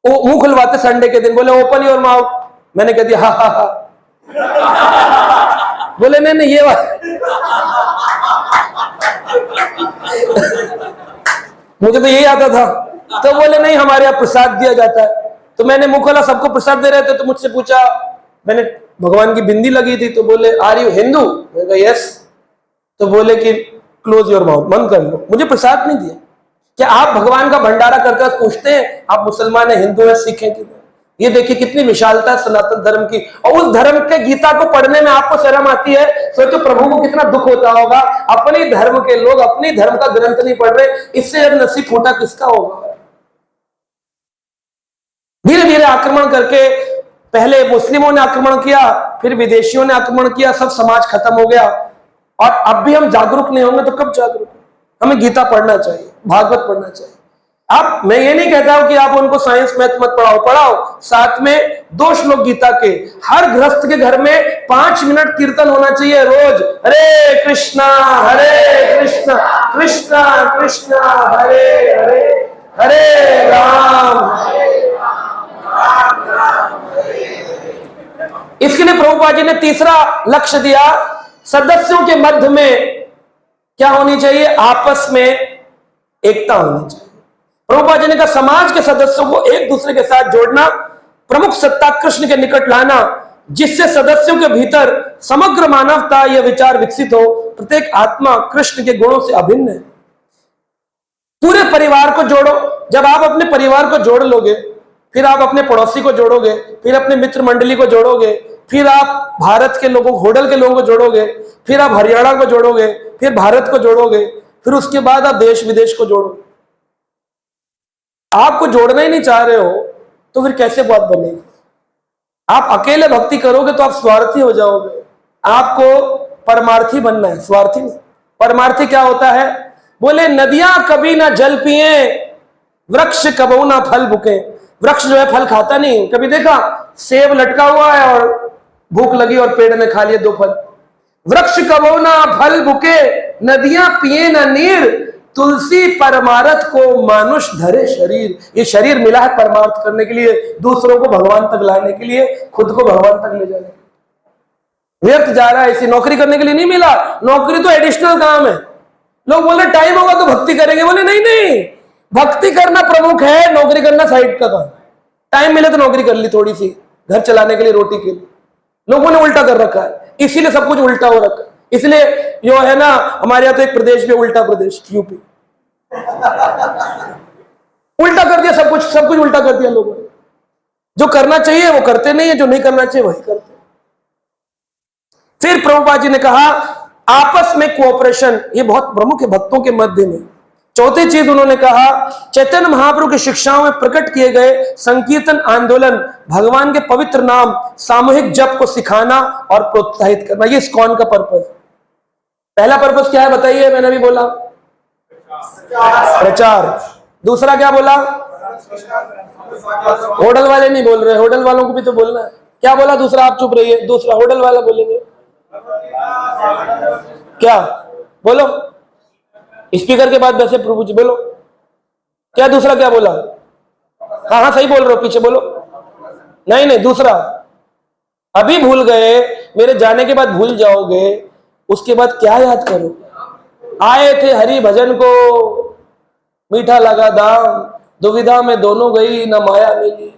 वो मुंह खुलवाते संडे के दिन, बोले ओपन योर माउथ। मैंने कह दिया हा हा हा। बोले नहीं नहीं ये बात मुझे तो यही आता था। तो बोले नहीं हमारे यहाँ प्रसाद दिया जाता है। तो मैंने मुंह खोला, सबको प्रसाद दे रहे थे, तो मुझसे पूछा, मैंने भगवान की बिंदी लगी थी, तो बोले आर यू हिंदू? मैंने कहा यस। तो बोले कि क्लोज योर माउथ, बंद कर लो। मुझे प्रसाद नहीं दिया। क्या आप भगवान का भंडारा करके पूछते हैं आप मुसलमान है, हिंदू है, सिख है कि? ये देखिए कितनी विशालता है सनातन धर्म की। और उस धर्म के गीता को पढ़ने में आपको शर्म आती है, सोचो प्रभु को कितना दुख होता होगा। अपने धर्म के लोग अपने धर्म का ग्रंथ नहीं पढ़ रहे, इससे जब नसीब फूटा किसका होगा? धीरे धीरे आक्रमण करके, पहले मुस्लिमों ने आक्रमण किया, फिर विदेशियों ने आक्रमण किया, सब समाज खत्म हो गया। और अब भी हम जागरूक नहीं होंगे तो कब जागरूक? हमें गीता पढ़ना चाहिए, भागवत पढ़ना चाहिए। अब मैं ये नहीं कहता हूं कि आप उनको साइंस मैथ मत पढ़ाओ, साथ में 2 श्लोक गीता के। हर गृहस्थ के घर में 5 मिनट कीर्तन होना चाहिए रोज। हरे कृष्णा कृष्णा कृष्णा हरे हरे, हरे राम। इसके लिए प्रभुपाद जी ने तीसरा लक्ष्य दिया, सदस्यों के मध्य में क्या होनी चाहिए? आपस में एकता होनी चाहिए। प्रभुपाद जी ने कहा समाज के सदस्यों को एक दूसरे के साथ जोड़ना, प्रमुख सत्ता कृष्ण के निकट लाना, जिससे सदस्यों के भीतर समग्र मानवता यह विचार विकसित हो, प्रत्येक आत्मा कृष्ण के गुणों से अभिन्न है। पूरे परिवार को जोड़ो। जब आप अपने परिवार को जोड़ लोगे, फिर आप अपने पड़ोसी को जोड़ोगे, फिर अपने मित्र मंडली को जोड़ोगे, फिर आप भारत के लोगों, होडल के लोगों को जोड़ोगे, फिर आप हरियाणा को जोड़ोगे, फिर भारत को जोड़ोगे, फिर उसके बाद आप देश विदेश को जोड़ोगे। आपको जोड़ना ही नहीं चाह रहे हो तो फिर कैसे बात बनेगी? आप अकेले भक्ति करोगे तो आप स्वार्थी हो जाओगे। आपको परमार्थी बनना है, स्वार्थी नहीं। परमार्थी क्या होता है? बोले नदियां कभी ना जल पिए, वृक्ष कबहू ना फल बुके। वृक्ष जो है फल खाता नहीं। कभी देखा सेब लटका हुआ है और भूख लगी और पेड़ ने खा लिए 2 फल। वृक्ष कबहू ना फल बुके, नदियां पिए ना नीर, तुलसी परमार्थ को मानुष धरे शरीर। ये शरीर मिला है परमार्थ करने के लिए, दूसरों को भगवान तक लाने के लिए, खुद को भगवान तक ले जाने। व्यर्थ जा रहा है, इसी नौकरी करने के लिए नहीं मिला। नौकरी तो एडिशनल काम है। लोग बोल रहे टाइम होगा तो भक्ति करेंगे। बोले नहीं नहीं, भक्ति करना प्रमुख है, नौकरी करना साइड का काम। टाइम मिले तो नौकरी कर ली थोड़ी सी, घर चलाने के लिए, रोटी के लिए। लोगों ने उल्टा कर रखा है, इसीलिए सब कुछ उल्टा हो रखा है। इसलिए जो है ना, हमारे यहाँ तो एक प्रदेश में उल्टा प्रदेश, यूपी, उल्टा कर दिया सब कुछ उल्टा कर दिया लोगों ने। जो करना चाहिए वो करते नहीं है, जो नहीं करना चाहिए वही करते। फिर प्रभुपाद जी ने कहा आपस में कोऑपरेशन, ये बहुत प्रमुख है भक्तों के मध्य में। चौथी चीज उन्होंने कहा, चैतन्य महाप्रभु की शिक्षाओं में प्रकट किए गए संकीर्तन आंदोलन, भगवान के पवित्र नाम, सामूहिक जप को सिखाना और प्रोत्साहित करना। ये इस्कॉन का पर्पस। पहला पर्पस क्या है बताइए? मैंने अभी बोला प्रचार। दूसरा क्या बोला? होटल वाले नहीं बोल रहे, होटल वालों को भी तो बोलना है। क्या बोला दूसरा? आप चुप रहिए। दूसरा होटल वाला बोलेंगे क्या? बोलो, स्पीकर के बाद वैसे प्रभु जी बोलो क्या? दूसरा क्या बोला? हाँ हाँ सही बोल रहे हो, पीछे बोलो। नहीं नहीं, दूसरा अभी भूल गए, मेरे जाने के बाद भूल जाओगे, उसके बाद क्या याद करो? आए थे हरि भजन को, मीठा लगा दाम, दुविधा में दोनों गई, न माया मिली।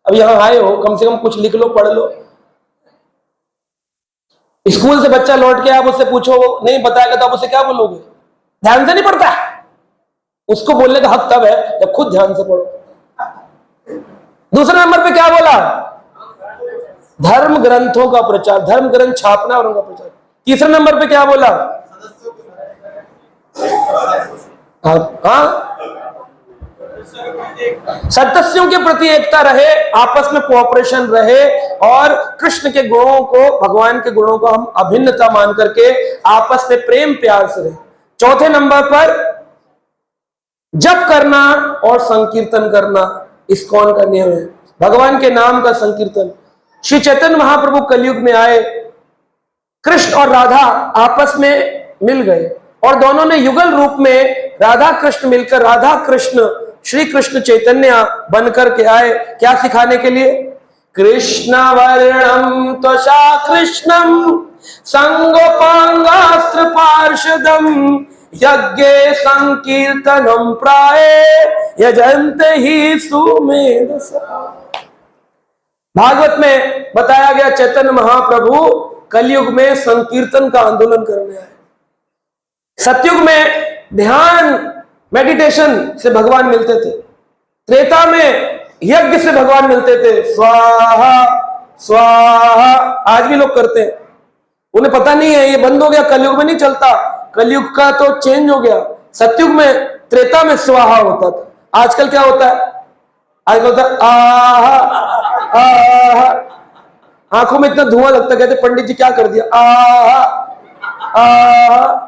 अब यहां आए हो, कम से कम कुछ लिख लो, पढ़ लो। स्कूल से बच्चा लौट के आप उससे पूछो, नहीं बताएगा तो आप उससे क्या बोलोगे? ध्यान से नहीं पढ़ता। उसको बोलने का हक तब है जब खुद ध्यान से पढ़ो। दूसरे नंबर पे क्या बोला? धर्म ग्रंथों का प्रचार, धर्म ग्रंथ छापना और उनका प्रचार। तीसरे नंबर पे क्या बोला? हाँ, सदस्यों के प्रति एकता रहे, आपस में कोऑपरेशन रहे, और कृष्ण के गुणों को, भगवान के गुणों को हम अभिन्नता मान करके आपस में प्रेम प्यार से रहे। चौथे नंबर पर जप करना और संकीर्तन करना इस्कॉन का नियम है। भगवान के नाम का संकीर्तन। श्री चैतन्य महाप्रभु कलयुग में आए, कृष्ण और राधा आपस में मिल गए और दोनों ने युगल रूप में राधा कृष्ण मिलकर राधा कृष्ण श्री कृष्ण चैतन्य बनकर के आए। क्या सिखाने के लिए? कृष्ण वर्णम त्वचा कृष्णम संगोपांगास्त्र पार्षदम यज्ञ संकीर्तनम प्राय यजन्ते ही सुमेधसा। भागवत में बताया गया चैतन्य महाप्रभु कलयुग में संकीर्तन का आंदोलन करने आए। सतयुग में ध्यान मेडिटेशन से भगवान मिलते थे, त्रेता में यज्ञ से भगवान मिलते थे, स्वाहा स्वाहा। आज भी लोग करते हैं, उन्हें पता नहीं है ये बंद हो गया, कलयुग में नहीं चलता, कलयुग का तो चेंज हो गया। सतयुग में त्रेता में स्वाहा होता था, आजकल क्या होता है? आजकल होता है आहा आहा, आंखों में इतना धुआं लगता, कहते पंडित जी क्या कर दिया, आहा आहा।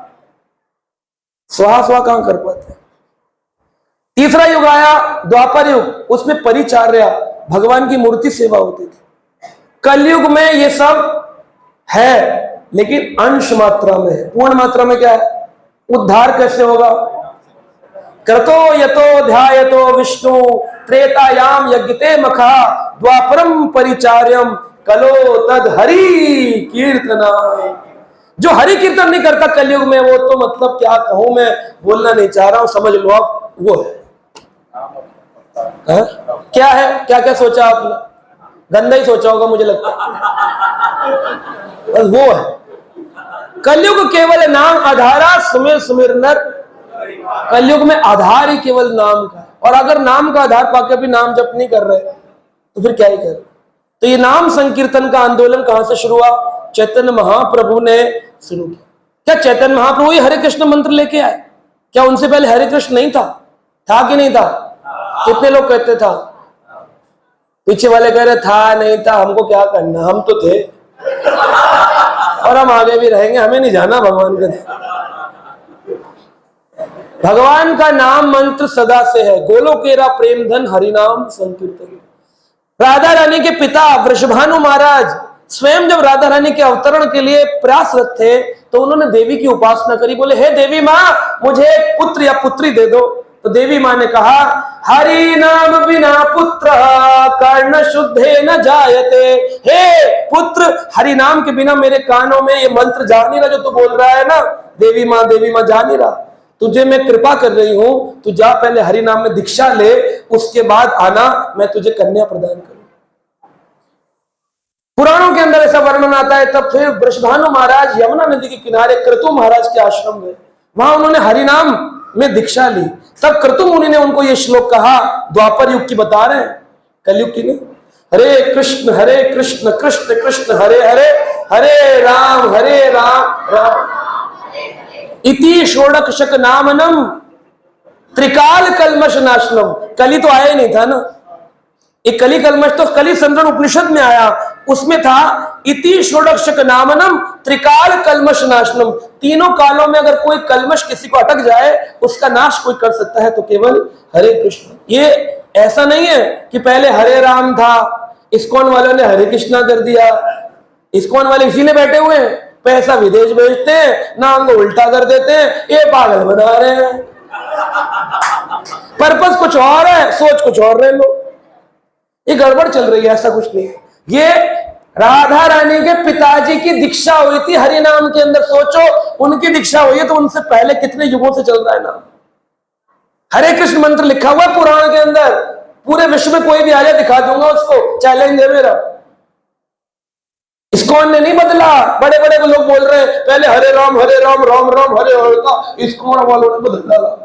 स्वाहा स्वाहा कहां कर पाते? तीसरा युग आया द्वापर युग, उसमें परिचार्य भगवान की मूर्ति सेवा होती थी। कलयुग में ये सब है लेकिन अंश मात्रा में है, पूर्ण मात्रा में क्या है? उद्धार कैसे होगा? क्रतो यतो ध्यायतो विष्णु त्रेतायाम यज्ञते मखा द्वापरम परिचार्यम कलो तद हरि कीर्तना। जो हरि कीर्तन नहीं करता कलयुग में, वो तो मतलब क्या कहूं मैं, बोलना नहीं चाह रहा हूं, समझ लो आप। वो है क्या है? क्या क्या सोचा आपने? गंदा ही सोचा होगा मुझे लगता है। बस वो है कलयुग, केवल नाम आधारा सुमिर सुमिर नर। कलयुग में आधार ही केवल नाम का है, और अगर नाम का आधार पाकर भी नाम जप नहीं कर रहे तो फिर क्या ही कर? तो ये नाम संकीर्तन का आंदोलन कहां से शुरू हुआ? चैतन्य महाप्रभु ने शुरू किया। क्या चैतन्य महाप्रभु ये हरे कृष्ण मंत्र लेके आए? क्या उनसे पहले हरे कृष्ण नहीं था? था कि नहीं था? कितने लोग कहते था? पीछे वाले कह रहे था नहीं था, हमको क्या करना, हम तो थे और हम आगे भी रहेंगे, हमें नहीं जाना भगवान के। भगवान का नाम मंत्र सदा से है, गोलोकेरा प्रेम धन हरिनाम संकीर्तन। राधा रानी के पिता वृषभानु महाराज स्वयं जब राधा रानी के अवतरण के लिए प्रयासरत थे तो उन्होंने देवी की उपासना करी। बोले हे देवी माँ, मुझे एक पुत्र या पुत्री दे दो। तो देवी माँ ने कहा हरि नाम बिना पुत्र कर्ण शुद्धे न जायते। हे पुत्र, हरि नाम के बिना मेरे कानों में ये मंत्र जा नहीं रहा जो तू बोल रहा है ना। देवी माँ जा नहीं रहा, तुझे मैं कृपा कर रही हूं, तू जा पहले हरि नाम में दीक्षा ले, उसके बाद आना, मैं तुझे कन्या प्रदान करूं। पुराणों के अंदर ऐसा वर्णन आता है। तब फिर वृषभानु महाराज यमुना नदी के किनारे क्रतु महाराज के आश्रम में, वहां उन्होंने हरिनाम में दीक्षा ली। तब क्रतु मुनि ने उनको ये श्लोक कहा, द्वापर युग की बता रहे हैं, कलयुग की नहीं। हरे कृष्ण कृष्ण कृष्ण हरे हरे, हरे राम राम इति षोडशक नामनम त्रिकाल कलमश नाशनम। कली तो आया ही नहीं था ना, एक कली कलमश तो कली संतरण उपनिषद में आया, उसमें था इति षोडशक नामनम त्रिकाल कलमश नाशनम। तीनों कालों में अगर कोई कलमश किसी को अटक जाए, उसका नाश कोई कर सकता है तो केवल हरे कृष्ण। ये ऐसा नहीं है कि पहले हरे राम था, इस्कॉन वालों ने हरे कृष्णा कर दिया। इस्कॉन वाले इसीलिए बैठे हुए हैं, पैसा विदेश भेजते हैं, नाम को उल्टा कर देते हैं, ये पागल बना रहे हैं। पर्पस कुछ और है, सोच कुछ और रहे लोग, ये गड़बड़ चल रही है, ऐसा कुछ नहीं है। ये राधा रानी के पिताजी की दीक्षा हुई थी हरि नाम के अंदर। सोचो, उनकी दीक्षा हुई है तो उनसे पहले कितने युगों से चल रहा है नाम। हरे कृष्ण मंत्र लिखा हुआ है पुराण के अंदर, पूरे विश्व में कोई भी आ जाए दिखा दूंगा उसको, चैलेंज है मेरा। इस्कॉन ने नहीं बदला, बड़े बड़े लोग बोल रहे हैं पहले हरे राम राम राम हरे हरे, इस्कॉन वालों ने बदल डाला।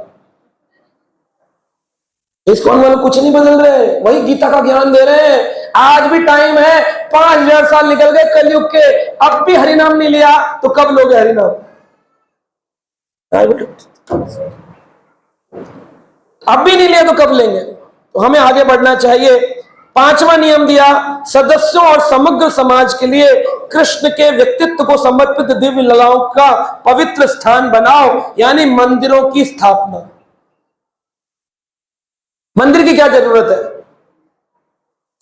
इस्कॉन वाले कुछ नहीं बदल रहे, वही गीता का ज्ञान दे रहे हैं। आज भी टाइम है, 5000 साल निकल गए कलयुग के, अब भी हरिनाम नहीं लिया तो कब लोगे हरिनाम? अब भी नहीं लिया तो कब लेंगे? तो हमें आगे बढ़ना चाहिए। 5वां नियम दिया, सदस्यों और समग्र समाज के लिए कृष्ण के व्यक्तित्व को समर्पित दिव्य लीलाओं का पवित्र स्थान बनाओ, यानी मंदिरों की स्थापना। मंदिर की क्या जरूरत है?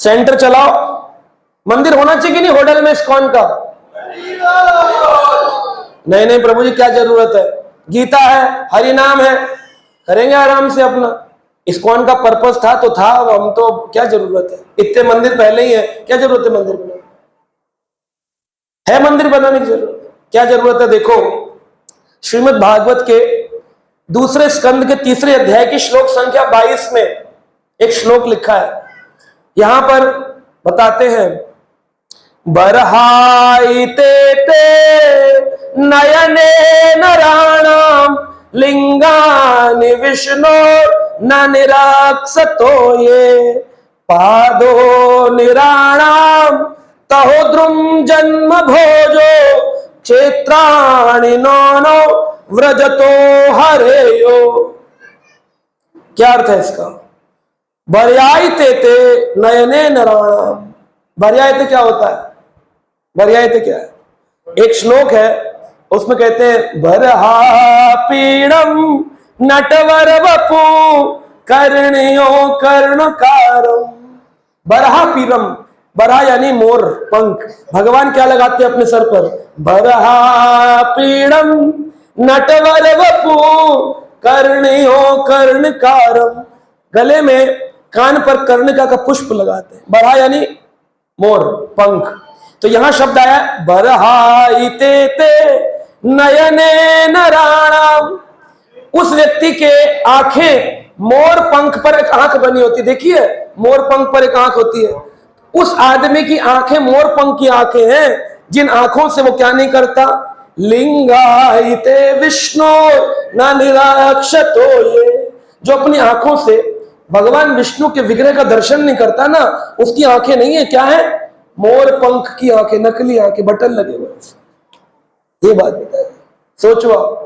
सेंटर चलाओ। मंदिर होना चाहिए कि नहीं होटल में इस्कॉन का? नहीं नहीं प्रभु जी, क्या जरूरत है? गीता है, हरि नाम है, करेंगे आराम से अपना। इस्कॉन का पर्पस था तो था, अब हम तो क्या जरूरत है? इतने मंदिर पहले ही है, क्या जरूरत है मंदिर बनाने? है मंदिर बनाने की जरूरत? क्या जरूरत है? देखो, श्रीमद् भागवत के दूसरे स्कंद के 3 अध्याय की श्लोक संख्या 22 में एक श्लोक लिखा है। यहां पर बताते हैं, बरहाइते ते नयने नराणाम लिंगानि विष्णु न निराक्षतो ये पादो निराणाम तहोद्रुम जन्म भोजो क्षेत्राणि नो व्रजतो हरेयो। क्या अर्थ है इसका? बर्यायते ते नयने नराणाम। बर्यायते क्या होता है? बर्यायते क्या है? एक श्लोक है, उसमें कहते हैं, बरहा पीड़म नटवर वपु कर्णयो कर्णकारम। बरहा पीड़म, बरहा यानी मोर, पंख। भगवान क्या लगाते हैं अपने सर पर? बरहा पीड़म नटवर वपु कर्णयो कर्णकारम। गले में, कान पर कर्णिका का पुष्प लगाते हैं। बरहा यानी मोर, पंख। तो यहां शब्द आया बरहाइते ते नयने नराणाम। उस व्यक्ति के आंखें, मोर पंख पर एक आंख बनी होती, देखिए मोर पंख पर एक आंख होती है। उस आदमी की आंखें मोर पंख की आंखें हैं, जिन आंखों से वो क्या नहीं करता? लिंगाइते विष्णु न निराक्षतो ये। जो अपनी आंखों से भगवान विष्णु के विग्रह का दर्शन नहीं करता ना, उसकी आंखें नहीं है, क्या है? मोर पंख की आंखें, नकली आंखें, बटन लगे हुए। ये बात बताइए, सोचो आप।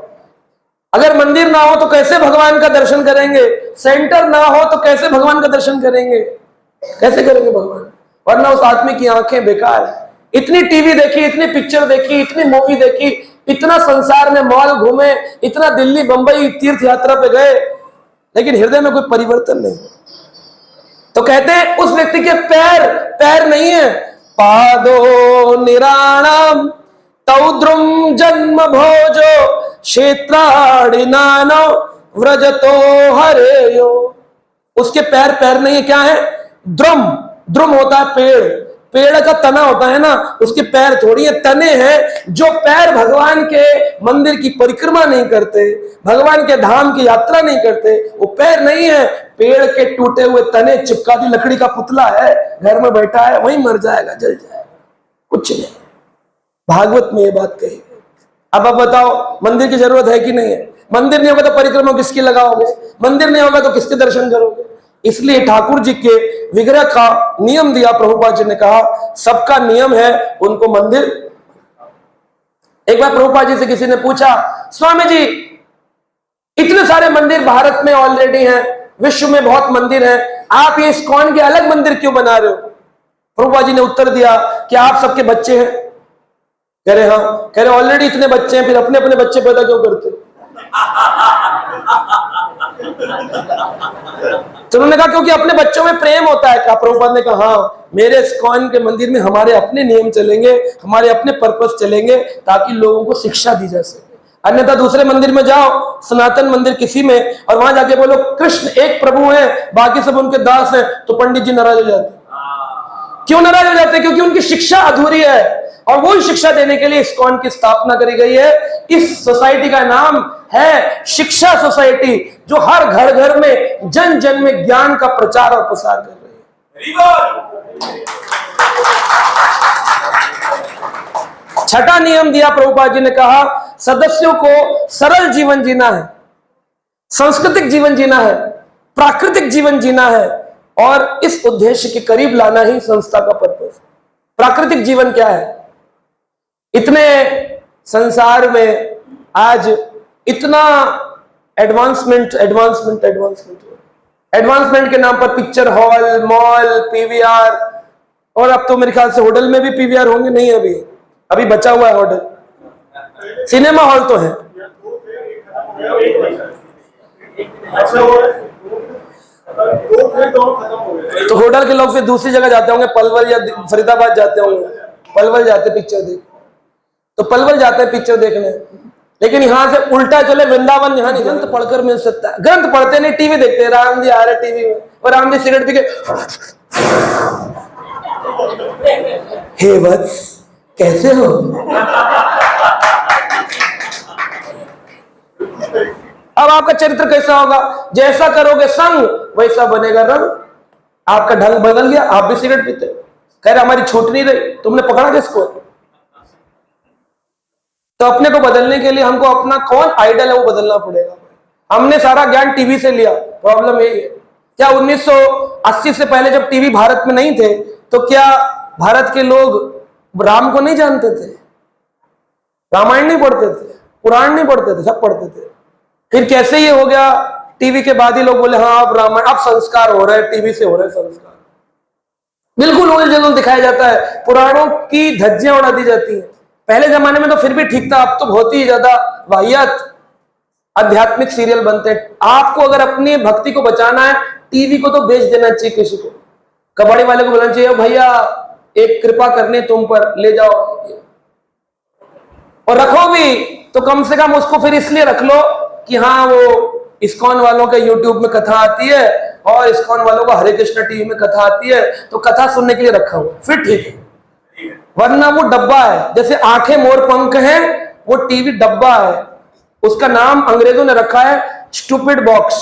अगर मंदिर ना हो तो कैसे भगवान का दर्शन करेंगे? सेंटर ना हो तो कैसे भगवान का दर्शन करेंगे? कैसे करेंगे भगवान? वरना उस आदमी की आंखें बेकार है। इतनी टीवी देखी, इतनी पिक्चर देखी, इतनी मूवी देखी, इतना संसार में मॉल घूमे, इतना दिल्ली बंबई तीर्थ यात्रा पे गए, लेकिन हृदय में कोई परिवर्तन नहीं। तो कहते हैं उस व्यक्ति के पैर नहीं है। पादो निराणाम तौद्रुम जन्म भोजो क्षेत्राणि नानो व्रजतो हरेयो। उसके पैर नहीं है, क्या है? द्रुम। द्रुम होता है पेड़, पेड़ का तना होता है ना, उसके पैर थोड़ी है, तने हैं। जो पैर भगवान के मंदिर की परिक्रमा नहीं करते, भगवान के धाम की यात्रा नहीं करते, वो पैर नहीं है, पेड़ के टूटे हुए तने, चिपका दी लकड़ी का पुतला है, घर में बैठा है, वहीं मर जाएगा, जल जाएगा, कुछ नहीं। भागवत में ये बात कही। अब आप बताओ, मंदिर की जरूरत है कि नहीं है? मंदिर नहीं होगा तो परिक्रमा किसकी लगाओगे? मंदिर नहीं होगा तो किसके दर्शन करोगे? इसलिए ठाकुर जी के विग्रह का नियम दिया प्रभुपाद जी ने, कहा सबका नियम है, उनको मंदिर। एक बार प्रभुपाद जी से किसी ने पूछा, स्वामी जी इतने सारे मंदिर भारत में ऑलरेडी हैं, विश्व में बहुत मंदिर हैं, आप ये इस्कॉन के अलग मंदिर क्यों बना रहे हो? प्रभुपाद जी ने उत्तर दिया कि आप सबके बच्चे हैं। कह रहे हाँ, कह रहे ऑलरेडी इतने बच्चे हैं, फिर अपने अपने बच्चे पैदा क्यों करते? तो उन्होंने कहा क्योंकि अपने बच्चों में प्रेम होता है। क्या? प्रभुपाद ने कहा हाँ, मेरे इस्कॉन के मंदिर में हमारे अपने नियम चलेंगे, हमारे अपने पर्पस चलेंगे, ताकि लोगों को शिक्षा दी जा सके। अन्यथा दूसरे मंदिर में जाओ, सनातन मंदिर किसी में, और वहां जाके बोलो कृष्ण एक प्रभु है, बाकी सब उनके दास हैं, तो पंडित जी नाराज हो जाते। क्यों नाराज हो जाते? क्योंकि उनकी शिक्षा अधूरी है, और वो शिक्षा देने के लिए इस्कॉन की स्थापना करी गई है। इस सोसाइटी का नाम है शिक्षा सोसाइटी, जो हर घर घर में जन जन में ज्ञान का प्रचार और प्रसार कर रही है। छठा नियम दिया प्रभुपाद जी ने, कहा सदस्यों को सरल जीवन जीना है, सांस्कृतिक जीवन जीना है, प्राकृतिक जीवन जीना है, और इस उद्देश्य के करीब लाना ही संस्था का पर्पस। प्राकृतिक जीवन क्या है? इतने संसार में आज इतना एडवांसमेंट के नाम पर पिक्चर हॉल, मॉल, पीवीआर, और अब तो मेरे ख्याल से होटल में भी पीवीआर होंगे। नहीं, अभी बचा हुआ है होटल। सिनेमा हॉल तो है, तो होटल पलवल के लोग फिर दूसरी जगह जाते होंगे, पलवल या फरीदाबाद जाते होंगे, पलवल जाते पिक्चर देख, तो पलवल जाते हैं पिक्चर देखने। लेकिन यहां से उल्टा चले वृंदावन, यहाँ नहीं ग्रंथ पढ़कर मिल सकता है। ग्रंथ पढ़ते नहीं, टीवी देखते हैं, राम जी आ रहे टीवी में, और राम जी सिगरेट पी के हे वत्स कैसे हो। अब आपका चरित्र कैसा होगा? जैसा करोगे संग वैसा बनेगा रंग। आपका ढंग बदल गया, आप भी सिगरेट पीते, कह रहे हमारी छूट नहीं रही, तुमने पकड़ा किसको? तो अपने को बदलने के लिए हमको अपना कौन आइडल है वो बदलना पड़ेगा। हमने सारा ज्ञान टीवी से लिया, प्रॉब्लम यही है। क्या 1980 से पहले जब टीवी भारत में नहीं थे तो क्या भारत के लोग राम को नहीं जानते थे? रामायण नहीं पढ़ते थे, पुराण नहीं पढ़ते थे, सब पढ़ते थे। फिर कैसे ये हो गया टीवी के बाद ही लोग बोले हाँ अब रामायण, अब संस्कार हो रहे हैं, टीवी से हो रहे हैं संस्कार। बिल्कुल उल्टा जगह दिखाया जाता है, पुराणों की धज्जियां उड़ा दी जाती हैं। पहले जमाने में तो फिर भी ठीक था, अब तो बहुत ही ज्यादा वाहियात आध्यात्मिक सीरियल बनते हैं। आपको अगर अपनी भक्ति को बचाना है, टीवी को तो बेच देना चाहिए किसी को। कबाड़ी वाले को बोलना चाहिए भैया एक कृपा करने तुम पर, ले जाओ, और रखो भी तो कम से कम उसको फिर इसलिए रख लो कि हाँ वो इस्कॉन वालों के यूट्यूब में कथा आती है और इस्कॉन वालों को हरे कृष्ण टीवी में कथा आती है, तो कथा सुनने के लिए रखा हुआ, फिर ठीक है। वरना वो डब्बा है, जैसे आंखें मोर पंख हैं, वो टीवी डब्बा है। उसका नाम अंग्रेजों ने रखा है स्टूपिड बॉक्स,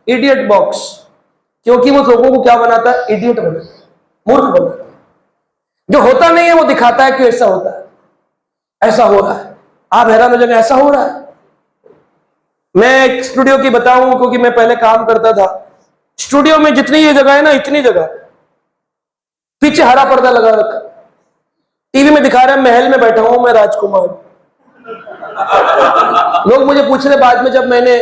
इडियट बॉक्स, क्योंकि वो लोगों को क्या बनाता है? इडियट बनाता है, मूर्ख बनाता है। जो होता नहीं है वो दिखाता है कि ऐसा होता है, ऐसा हो रहा है, आप हैरान हो जाएंगे ऐसा हो रहा है। मैं एक स्टूडियो की बताऊं, क्योंकि मैं पहले काम करता था स्टूडियो में, जितनी ये जगह है ना इतनी जगह पीछे हरा पर्दा लगा रखा, टीवी में दिखा रहे हैं महल में बैठा हूं मैं राजकुमार। लोग मुझे पूछ रहे बाद में, जब मैंने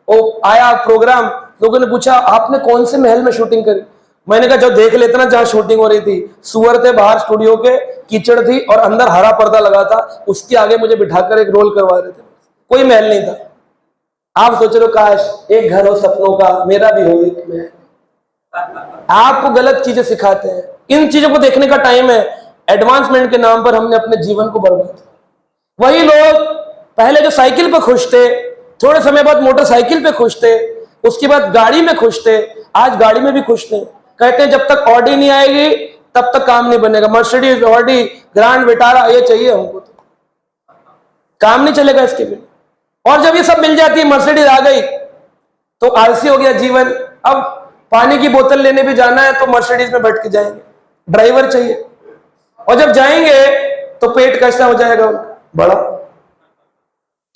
वो आया प्रोग्राम, लोगों ने पूछा आपने कौन से महल में शूटिंग करी? मैंने कहा जो देख लेते ना जहां शूटिंग हो रही थी, सुअर थे बाहर स्टूडियो के, कीचड़ थी और अंदर हरा पर्दा लगा था, उसके आगे मुझे बिठाकर एक रोल करवा रहे थे। कोई महल नहीं था। आप सोच रहे हो काश एक घर हो सपनों का, मेरा भी हो एक महल। आपको गलत चीजें सिखाते हैं, इन चीजों को देखने का टाइम है। एडवांसमेंट के नाम पर हमने अपने जीवन को बर्बाद किया। वही लोग पहले जो साइकिल पे खुश थे, थोड़े समय बाद मोटरसाइकिल पे खुश थे, उसके बाद गाड़ी में खुश थे, आज गाड़ी में भी खुश नहीं। कहते हैं जब तक ऑडी नहीं आएगी तब तक काम नहीं बनेगा। मर्सिडीज, ऑडी, ग्रैंड विटारा ये चाहिए हमको, तो काम नहीं चलेगा इसके बिना। और जब ये सब मिल जाती है, मर्सिडीज आ गई तो आलसी हो गया जीवन। अब पानी की बोतल लेने भी जाना है तो मर्सिडीज में बैठ के जाएंगे, ड्राइवर चाहिए, और जब जाएंगे तो पेट कैसा हो जाएगा उनका? बड़ा।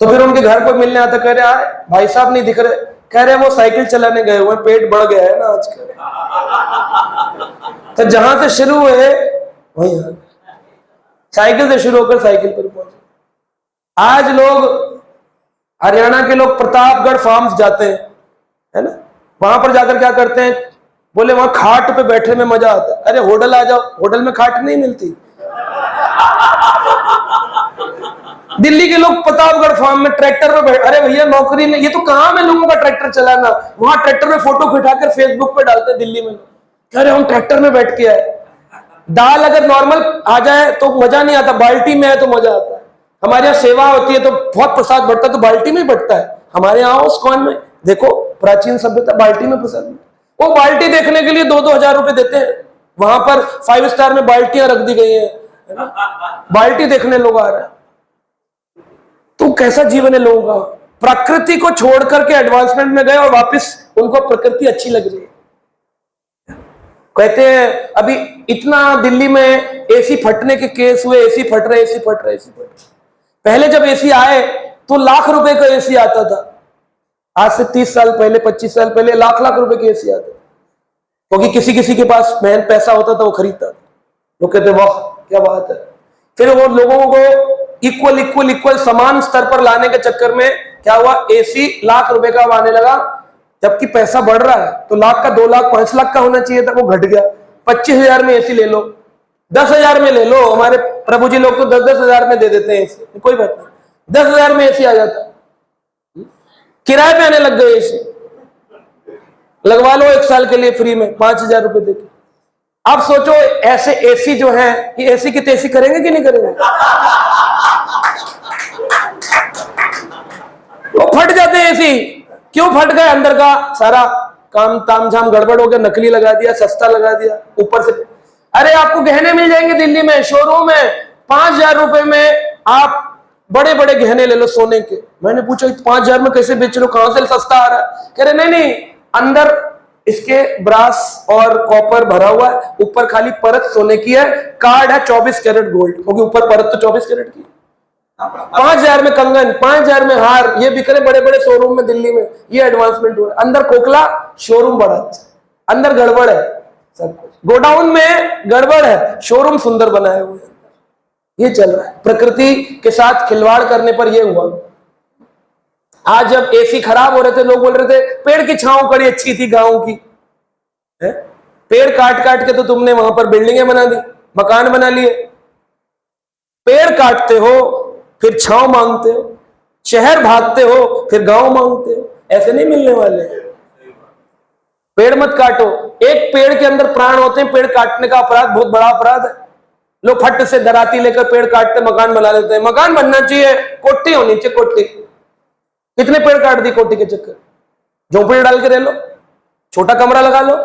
तो फिर उनके घर पर मिलने आता, कह रहे भाई साहब नहीं दिख रहे, कह रहे वो साइकिल चलाने गए हुए, पेट बढ़ गया है ना आजकल। तो जहां से शुरू हुए वहीं साइकिल से शुरू होकर साइकिल पर पहुंचे। आज लोग, हरियाणा के लोग प्रतापगढ़ फार्म्स जाते हैं, है ना, वहां पर जाकर क्या करते हैं? बोले वहां खाट पे बैठने में मजा आता है। अरे होटल आ जाओ, होटल में खाट नहीं मिलती। दिल्ली के लोग प्रतापगढ़ फार्म में ट्रैक्टर पे बैठ, अरे भैया नौकरी नहीं, ये तो काम है लोगों का ट्रैक्टर चलाना। वहां ट्रैक्टर में फोटो खिंचाकर फेसबुक पे डालते हैं दिल्ली में, कह रहे हम ट्रैक्टर में बैठ के आए। दाल अगर नॉर्मल आ जाए तो मजा नहीं आता, बाल्टी में है तो मजा आता है। हमारे यहाँ सेवा होती है तो बहुत प्रसाद बढ़ता है तो बाल्टी में ही बढ़ता है। हमारे यहाँ उस्कॉन में देखो, प्राचीन सभ्यता बाल्टी में प्रसाद, वो बाल्टी देखने के लिए 2-2 हजार रुपए देते हैं। वहां पर 5 स्टार में बाल्टियां रख दी गई है ना, बाल्टी देखने लोग आ रहे हैं। तो कैसा जीवन है लोगों का? प्रकृति को छोड़ करके एडवांसमेंट में गए और वापस उनको प्रकृति अच्छी लग रही है। कहते हैं अभी इतना दिल्ली में एसी फटने के केस हुए, एसी फट रहे, एसी फट रहे, एसी फट रहे। पहले जब एसी आए तो लाख रुपए का एसी आता था। आज से 30 साल पहले, 25 साल पहले लाख लाख रुपए के एसी आते, क्योंकि किसी किसी के पास महन पैसा होता था वो खरीदता। लोग कहते वाह क्या बात है। फिर वो लोगों को इक्वल समान स्तर पर लाने के चक्कर में क्या हुआ, एसी लाख रुपए का आने लगा, जबकि पैसा बढ़ रहा है। तो लाख का 2 लाख 5 लाख का होना चाहिए था, वो घट गया। 25,000 में एसी ले लो, 10,000 में ले लो। हमारे प्रभु जी लोग तो 10-10 हजार में दे देते हैं एसी, कोई बात नहीं, 10,000 में एसी आ जाता। किराए पे आने लग गए एसी, लगवा लो 1 साल के लिए फ्री में 5,000 रुपए देके। आप सोचो ऐसे एसी जो है, ये एसी की तेसी करेंगे कि नहीं करेंगे? वो फट जाते हैं एसी। क्यों फट गए? अंदर का सारा काम तामझाम गड़बड़ हो गया, नकली लगा दिया, सस्ता लगा दिया ऊपर से। अरे आपको गहने मिल जाएंगे दिल्ली में, शोरूम है, 5,000 रुपए में आप बड़े बड़े गहने ले लो सोने के। मैंने पूछा 5,000 में कैसे बेच लो, कहां से सस्ता आ रहा है? कह रहे नहीं नहीं, अंदर इसके ब्रास और कॉपर भरा हुआ है, ऊपर खाली परत सोने की है, कार्ड है 24 कैरेट गोल्ड, क्योंकि ऊपर परत तो 24 कैरेट की। 5,000 में कंगन, 5,000 में हार, ये बिक रहे बड़े बड़े शोरूम में दिल्ली में। ये एडवांसमेंट हुआ, अंदर खोखला, शोरूम बड़ा, अंदर गड़बड़ है सब कुछ। गोडाउन में गड़बड़ है, शोरूम सुंदर बनाए हुए हैं। ये चल रहा है, प्रकृति के साथ खिलवाड़ करने पर ये हुआ। आज जब एसी खराब हो रहे थे, लोग बोल रहे थे पेड़ की छांव कड़ी अच्छी थी गांव की, है? पेड़ काट काट के तो तुमने वहां पर बिल्डिंगें बना दी, मकान बना लिए। पेड़ काटते हो फिर छांव मांगते हो, शहर भागते हो फिर गांव मांगते हो, ऐसे नहीं मिलने वाले। पेड़ मत काटो, एक पेड़ के अंदर प्राण होते हैं। पेड़ काटने का अपराध बहुत बड़ा अपराध है। लोग फट से दराती लेकर पेड़ काटते मकान बना लेते हैं। मकान बनना चाहिए, कोठी होनी चाहिए, कोठी। कितने पेड़ काट दी कोठी के चक्कर? झोंपड़ी डाल के रह लो, छोटा कमरा लगा लो।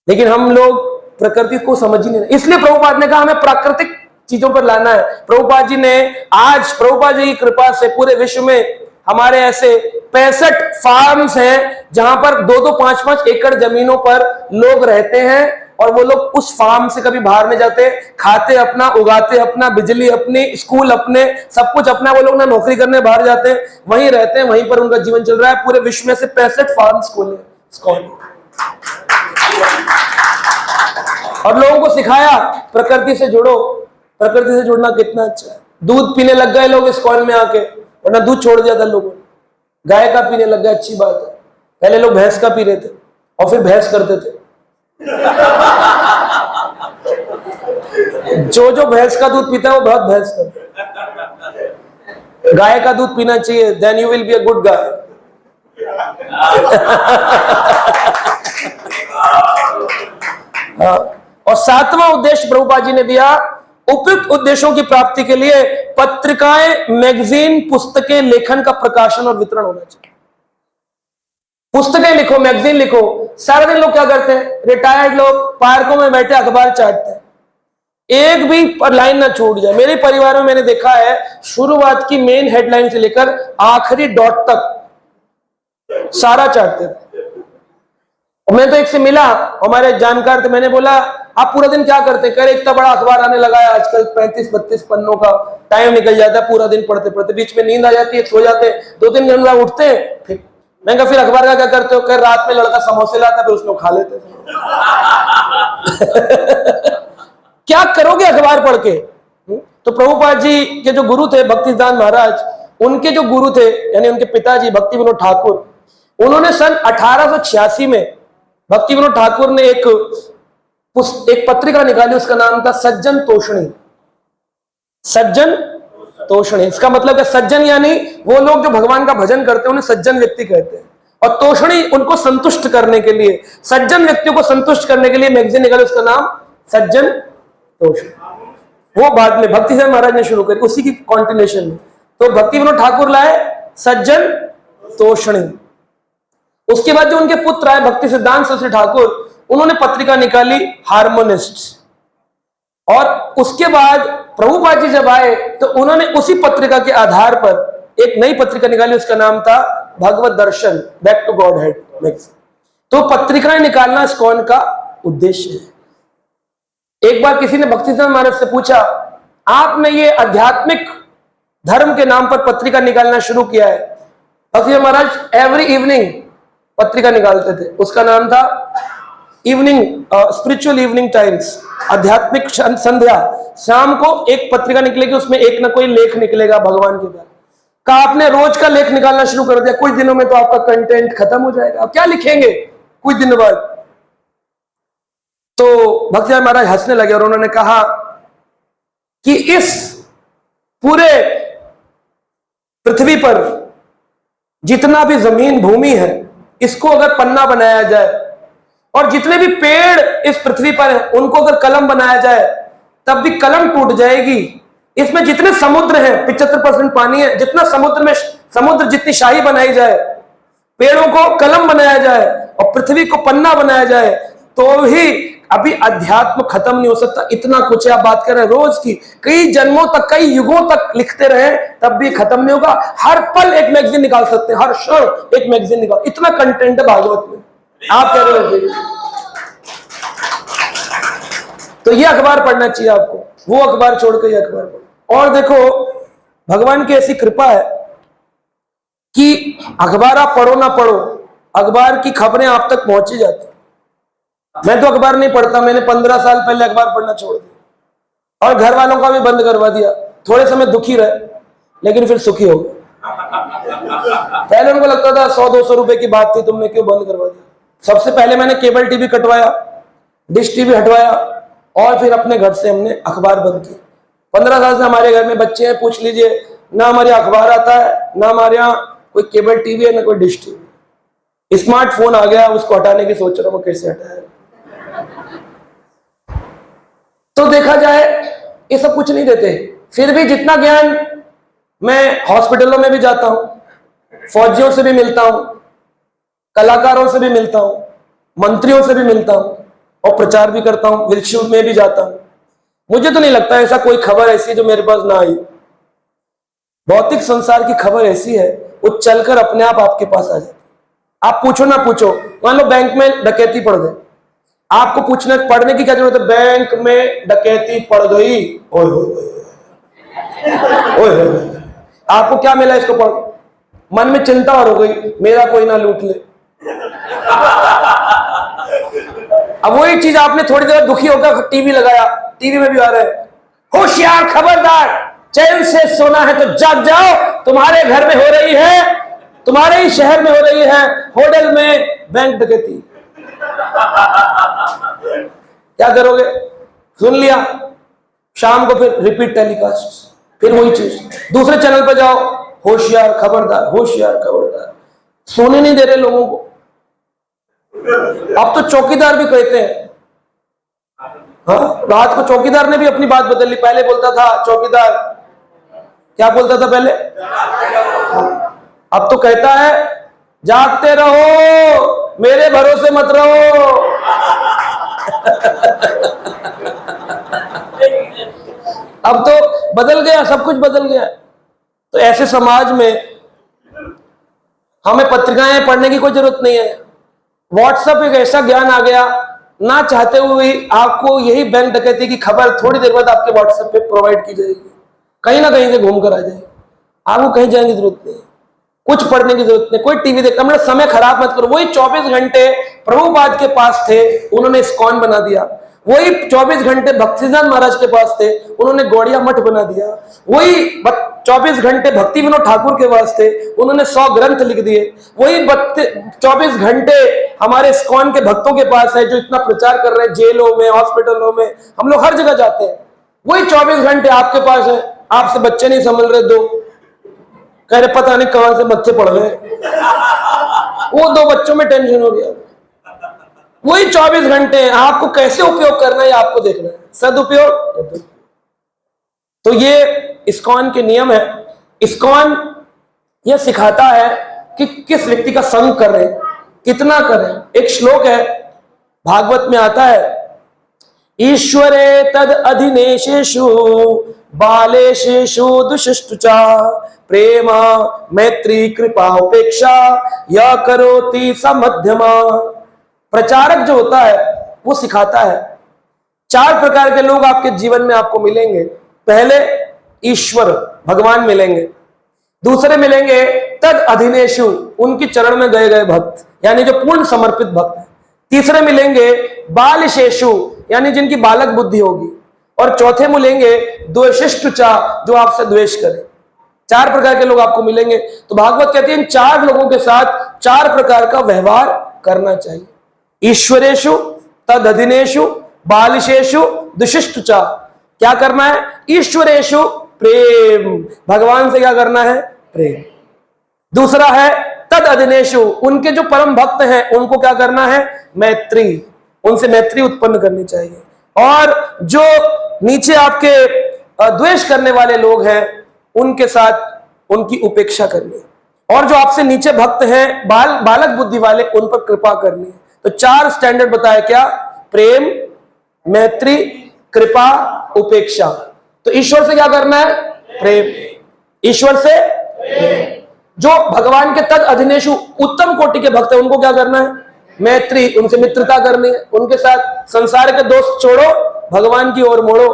लेकिन हम लोग प्रकृति को समझ ही नहीं रहे। इसलिए प्रभुपाद ने कहा हमें प्राकृतिक चीजों पर लाना है। प्रभुपाद जी ने आज, प्रभुपाद जी की कृपा से पूरे विश्व में हमारे ऐसे 65 फार्म्स हैं जहां पर 2-2, 5-5 एकड़ जमीनों पर लोग रहते हैं, और वो लोग उस फार्म से कभी बाहर नहीं जाते, खाते अपना, उगाते अपना, बिजली अपनी, स्कूल अपने, सब कुछ अपना। वो लोग ना नौकरी करने बाहर जाते हैं, वहीं रहते हैं, वहीं पर उनका जीवन चल रहा है। पूरे विश्व में से 65 फार्म्स खोले और लोगों को सिखाया प्रकृति से जुड़ो। प्रकृति से जुड़ना कितना अच्छा है। दूध पीने लग गए लोग इस्कॉन में आके, वरना दूध छोड़ दिया था लोगों ने। गाय का पीने लग गए, अच्छी बात है। पहले लोग भैंस का पी रहे थे और फिर भैंस करते थे। जो भैंस का दूध पीता है वो बहुत भैंस करता है। गाय का दूध पीना चाहिए, then you will be a good guy. और 7वां उद्देश्य प्रभुपाद जी ने दिया, उपयुक्त उद्देश्यों की प्राप्ति के लिए पत्रिकाएं, मैगजीन, पुस्तकें, लेखन का प्रकाशन और वितरण होना चाहिए। पुस्तकें लिखो, मैगजीन लिखो। सारा दिन लोग क्या करते हैं? रिटायर्ड लोग पार्कों में बैठे अखबार चाटते हैं, एक भी लाइन ना छूट जाए। मेरे परिवार में मैंने देखा है, शुरुआत की मेन हेडलाइन से लेकर आखिरी डॉट तक सारा चाटते थे। मैं तो एक से मिला, हमारे जानकार थे, मैंने बोला आप पूरा दिन क्या करते हैं? कह रहे इतना बड़ा अखबार आने लगा है आजकल, 35-32 पन्नों का टाइम निकल जाता है पूरा दिन पढ़ते पढ़ते, बीच में नींद आ जाती है, सो जाते हैं, 2-3 घंटा उठते हैं। फिर मैं कहा फिर अखबार का क्या करते हो? कह रात में लड़का समोसे लाता फिर उसको खा लेते थे। क्या करोगे अखबार पढ़ के? तो प्रभुपाद जी के जो गुरु थे भक्तिसिद्धांत महाराज, उनके जो गुरु थे यानी उनके पिताजी भक्ति विनोद ठाकुर, उन्होंने सन 1886 में भक्ति विनोद ठाकुर ने एक पत्रिका निकाली, उसका नाम था सज्जन तोषणी। सज्जन तोषणी, इसका मतलब है सज्जन यानी वो लोग जो भगवान का भजन करते हैं उन्हें सज्जन व्यक्ति कहते हैं, और तोषणी उनको संतुष्ट करने के लिए, सज्जन व्यक्तियों को संतुष्ट करने के लिए मैगजीन निकाली, उसका नाम सज्जन तोषणी। वो बाद में भक्ति सिद्धांत महाराज ने शुरू करी, उसी की कॉन्टिन्यूएशन में। तो भक्ति विनोद ठाकुर लाए सज्जन तोषणी। उसके बाद जो उनके पुत्र आए भक्ति सिद्धांत सरस्वती ठाकुर, उन्होंने पत्रिका निकाली हार्मोनिस्ट। और उसके बाद प्रभुपाद जी जब आए तो उन्होंने उसी पत्रिका के आधार पर एक नई पत्रिका निकाली, उसका नाम था Bhagavat Darshan, back to Godhead magazine. तो पत्रिकाएं निकालना इस्कॉन का उद्देश्य है। एक बार किसी ने भक्ति सिद्धांत महाराज से पूछा, आपने ये आध्यात्मिक धर्म के नाम पर पत्रिका निकालना शुरू किया है। भक्ति सिद्धांत महाराज एवरी इवनिंग पत्रिका निकालते थे, उसका नाम था इवनिंग स्पिरिचुअल इवनिंग टाइम्स, आध्यात्मिक संध्या। शाम को एक पत्रिका निकलेगी, उसमें एक ना कोई लेख निकलेगा भगवान के बारे। कहा आपने रोज का लेख निकालना शुरू कर दिया, कुछ दिनों में तो आपका कंटेंट खत्म हो जाएगा, आप क्या लिखेंगे कुछ दिनों बाद? तो भक्ति महाराज हंसने लगे और उन्होंने कहा कि इस पूरे पृथ्वी पर जितना भी जमीन भूमि है, इसको अगर पन्ना बनाया जाए और जितने भी पेड़ इस पृथ्वी पर हैं उनको अगर कलम बनाया जाए तब भी कलम टूट जाएगी। इसमें जितने समुद्र हैं 75% पानी है, जितना समुद्र जितनी शाही बनाई जाए, पेड़ों को कलम बनाया जाए और पृथ्वी को पन्ना बनाया जाए तो भी अभी अध्यात्म खत्म नहीं हो सकता। इतना कुछ आप बात कर रहे हैं रोज की, कई जन्मों तक, कई युगों तक लिखते रहे तब भी खत्म नहीं होगा। हर पल एक मैगजीन निकाल सकते हैं, हर क्षण एक मैगजीन निकाल, इतना कंटेंट है भागवत में। आप कह रहे हो तो ये अखबार पढ़ना चाहिए आपको, वो अखबार छोड़कर ये अखबार पढ़ो। और देखो भगवान की ऐसी कृपा है कि अखबार आप पढ़ो ना पढ़ो, अखबार की खबरें आप तक पहुंच ही जाती। मैं तो अखबार नहीं पढ़ता, मैंने 15 साल पहले अखबार पढ़ना छोड़ दिया और घर वालों का भी बंद करवा दिया। थोड़े समय दुखी रहे लेकिन फिर सुखी हो गए। पहले उनको लगता था 100-200 रुपए की बात थी, तुमने क्यों बंद करवा दिया। सबसे पहले मैंने केबल टीवी कटवाया, डिश टीवी हटवाया और फिर अपने घर से हमने अखबार बंद किया। 15 साल से हमारे घर में बच्चे हैं, पूछ लीजिए, ना हमारे अखबार आता है, ना हमारे यहाँ कोई केबल टीवी है, ना कोई डिश टीवी। स्मार्टफोन आ गया, उसको हटाने की सोच रहा हूं कैसे हटाया। तो देखा जाए ये सब कुछ नहीं देते, फिर भी जितना ज्ञान, मैं हॉस्पिटलों में भी जाता हूं, फौजियों से भी मिलता हूं, कलाकारों से भी मिलता हूं, मंत्रियों से भी मिलता हूं और प्रचार भी करता हूं, वृक्ष में भी जाता हूं। मुझे तो नहीं लगता ऐसा कोई खबर ऐसी जो मेरे पास ना आई। भौतिक संसार की खबर ऐसी है वो चलकर अपने आप आपके पास आ जाती। आप पूछो ना पूछो, मान लो बैंक में डकैती पड़ गई, आपको पूछने पढ़ने की क्या जरूरत है, बैंक में डकैती पड़ गई, ओए ओए, आपको क्या मिला इसको पढ़, मन में चिंता और हो गई, मेरा कोई ना लूट ले। अब वही चीज आपने थोड़ी देर दुखी होकर टीवी लगाया, टीवी में भी आ रहा है, होशियार खबरदार, चैन से सोना है तो जाग जाओ, तुम्हारे घर में हो रही है, तुम्हारे ही शहर में हो रही है होटल में बैंक डकैती। क्या करोगे, सुन लिया, शाम को फिर रिपीट टेलीकास्ट, फिर वही चीज, दूसरे चैनल पर जाओ, होशियार खबरदार, होशियार खबरदार। सोने नहीं दे रहे लोगों को। अब तो चौकीदार भी कहते हैं, हाँ, रात को चौकीदार ने भी अपनी बात बदल ली। पहले बोलता था चौकीदार, क्या बोलता था पहले, अब तो कहता है जागते रहो, मेरे भरोसे मत रहो। अब तो बदल गया, सब कुछ बदल गया। तो ऐसे समाज में हमें पत्रिकाएं पढ़ने की कोई जरूरत नहीं है। व्हाट्सएप एक ऐसा ज्ञान आ गया, ना चाहते हुए आपको यही बैंक डकैती की खबर थोड़ी देर बाद आपके व्हाट्सएप पे प्रोवाइड की जाएगी, कहीं ना कहीं से घूम कर आ जाएगी। आपको कहीं जाने की जरूरत नहीं, कुछ पढ़ने की जरूरत नहीं, कोई टीवी देखना, मतलब समय खराब मत करो। वही 24 घंटे प्रभुपाद के पास थे, उन्होंने इस्कॉन बना दिया। वही 24 घंटे भक्तिसिद्धांत महाराज के पास थे, उन्होंने गौड़िया मठ बना दिया। वही 24 घंटे भक्ति विनोद ठाकुर के पास थे, उन्होंने 100 ग्रंथ लिख दिए। वही 24 घंटे हमारे इस्कॉन के भक्तों के पास है जो इतना प्रचार कर रहे हैं, जेलों में, हॉस्पिटलों में, हम लोग हर जगह जाते हैं। वही 24 घंटे आपके पास है, आपसे बच्चे नहीं संभल रहे, दो कह रहे पता नहीं कहां से बच्चे पड़ गए, वो 2 बच्चों में टेंशन हो गया। वही 24 घंटे हैं, आपको कैसे उपयोग करना है आपको देखना है, सदुपयोग। तो ये इस्कॉन के नियम है। इस्कॉन ये सिखाता है कि किस व्यक्ति का संग करें, कितना करें। एक श्लोक है भागवत में आता है, ईश्वरे तद अधिनेशेषु बालेशेषु दुष्टुचा प्रेमा मैत्री कृपा उपेक्षा या करोति समध्यमा। प्रचारक जो होता है वो सिखाता है। 4 प्रकार के लोग आपके जीवन में आपको मिलेंगे। पहले ईश्वर भगवान मिलेंगे, दूसरे मिलेंगे तद अधिनेशु, उनकी चरण में गए गए भक्त, यानी जो पूर्ण समर्पित भक्त है। तीसरे मिलेंगे बालशेषु, यानी जिनकी बालक बुद्धि होगी, और चौथे मिलेंगे द्वेषिष्टुचा, जो आपसे द्वेष करें। 4 प्रकार के लोग आपको मिलेंगे। तो भागवत कहते हैं इन 4 लोगों के साथ 4 प्रकार का व्यवहार करना चाहिए। ईश्वरेषु तद अधिनेशु बालिशेषु दुशिष्टुचा। क्या करना है, ईश्वरेषु प्रेम, भगवान से क्या करना है, प्रेम। दूसरा है तद तद अधीनेषु, उनके जो परम भक्त हैं उनको क्या करना है? मैत्री, उनसे मैत्री उत्पन्न करनी चाहिए। और जो नीचे आपके द्वेष करने वाले लोग हैं उनके साथ उनकी उपेक्षा करनी, और जो आपसे नीचे भक्त हैं बालक बुद्धि वाले, उन पर कृपा करनी। तो 4 स्टैंडर्ड बताया, क्या? प्रेम, मैत्री, कृपा, उपेक्षा। तो ईश्वर से क्या करना है? प्रेम। ईश्वर से प्रेम। जो भगवान के तद अधीनेषु उत्तम कोटि के भक्त हैं उनको क्या करना है? मैत्री, उनसे मित्रता करनी है, उनके साथ संसार के दोस्त छोड़ो, भगवान की ओर मोड़ो।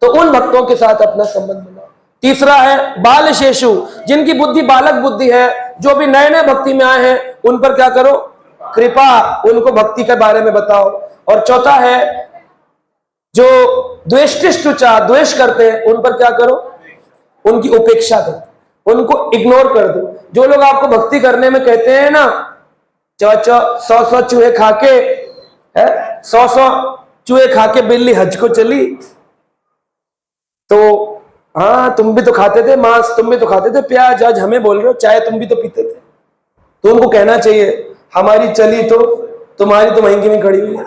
तो उन भक्तों के साथ अपना संबंध बनाओ। तीसरा है बाल शेषु, जिनकी बुद्धि बालक बुद्धि है, जो भी नए नए भक्ति में आए हैं उन पर क्या करो? कृपा, उनको भक्ति के बारे में बताओ। और चौथा है जो द्वेष्टिष्टुचा, द्वेष करते हैं उन पर क्या करो? उनकी उपेक्षा करो, उनको इग्नोर कर दो। जो लोग आपको भक्ति करने में कहते हैं ना, 100 चूहे खाके है, 100 चूहे खाके बिल्ली हज को चली, तो हाँ तुम भी तो खाते थे मांस, तुम भी तो खाते थे प्याज, आज हमें बोल रहे हो चाय तुम भी तो पीते थे। तो उनको कहना चाहिए हमारी चली तो तुम्हारी तो महंगी नहीं खड़ी हुई है।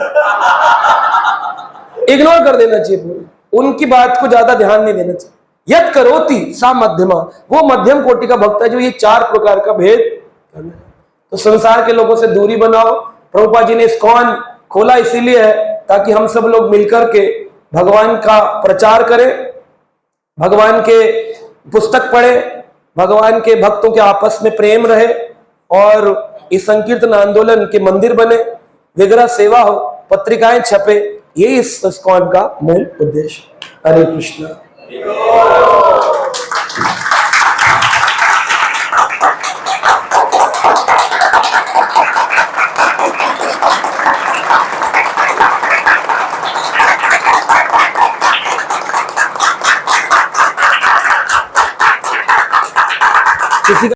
इग्नोर कर देना चाहिए पूरी, उनकी बात को ज्यादा ध्यान नहीं देना चाहिए। यत् करोति सा मध्यमा, वो मध्यम कोटि का भक्त है जो ये 4 प्रकार का भेद करना है। तो संसार के लोगों से दूरी बनाओ। प्रभुपाद जी ने इस्कॉन खोला इसीलिए है ताकि हम सब लोग मिलकर के भगवान का प्रचार करें, भगवान के पुस्तक पढ़े, भगवान के भक्तों के आपस में प्रेम रहे, और इस संकीर्तन आंदोलन के मंदिर बने, विग्रह सेवा हो, पत्रिकाएं छपे। यही इस इस्कॉन का मूल उद्देश्य। हरे कृष्णा। किसी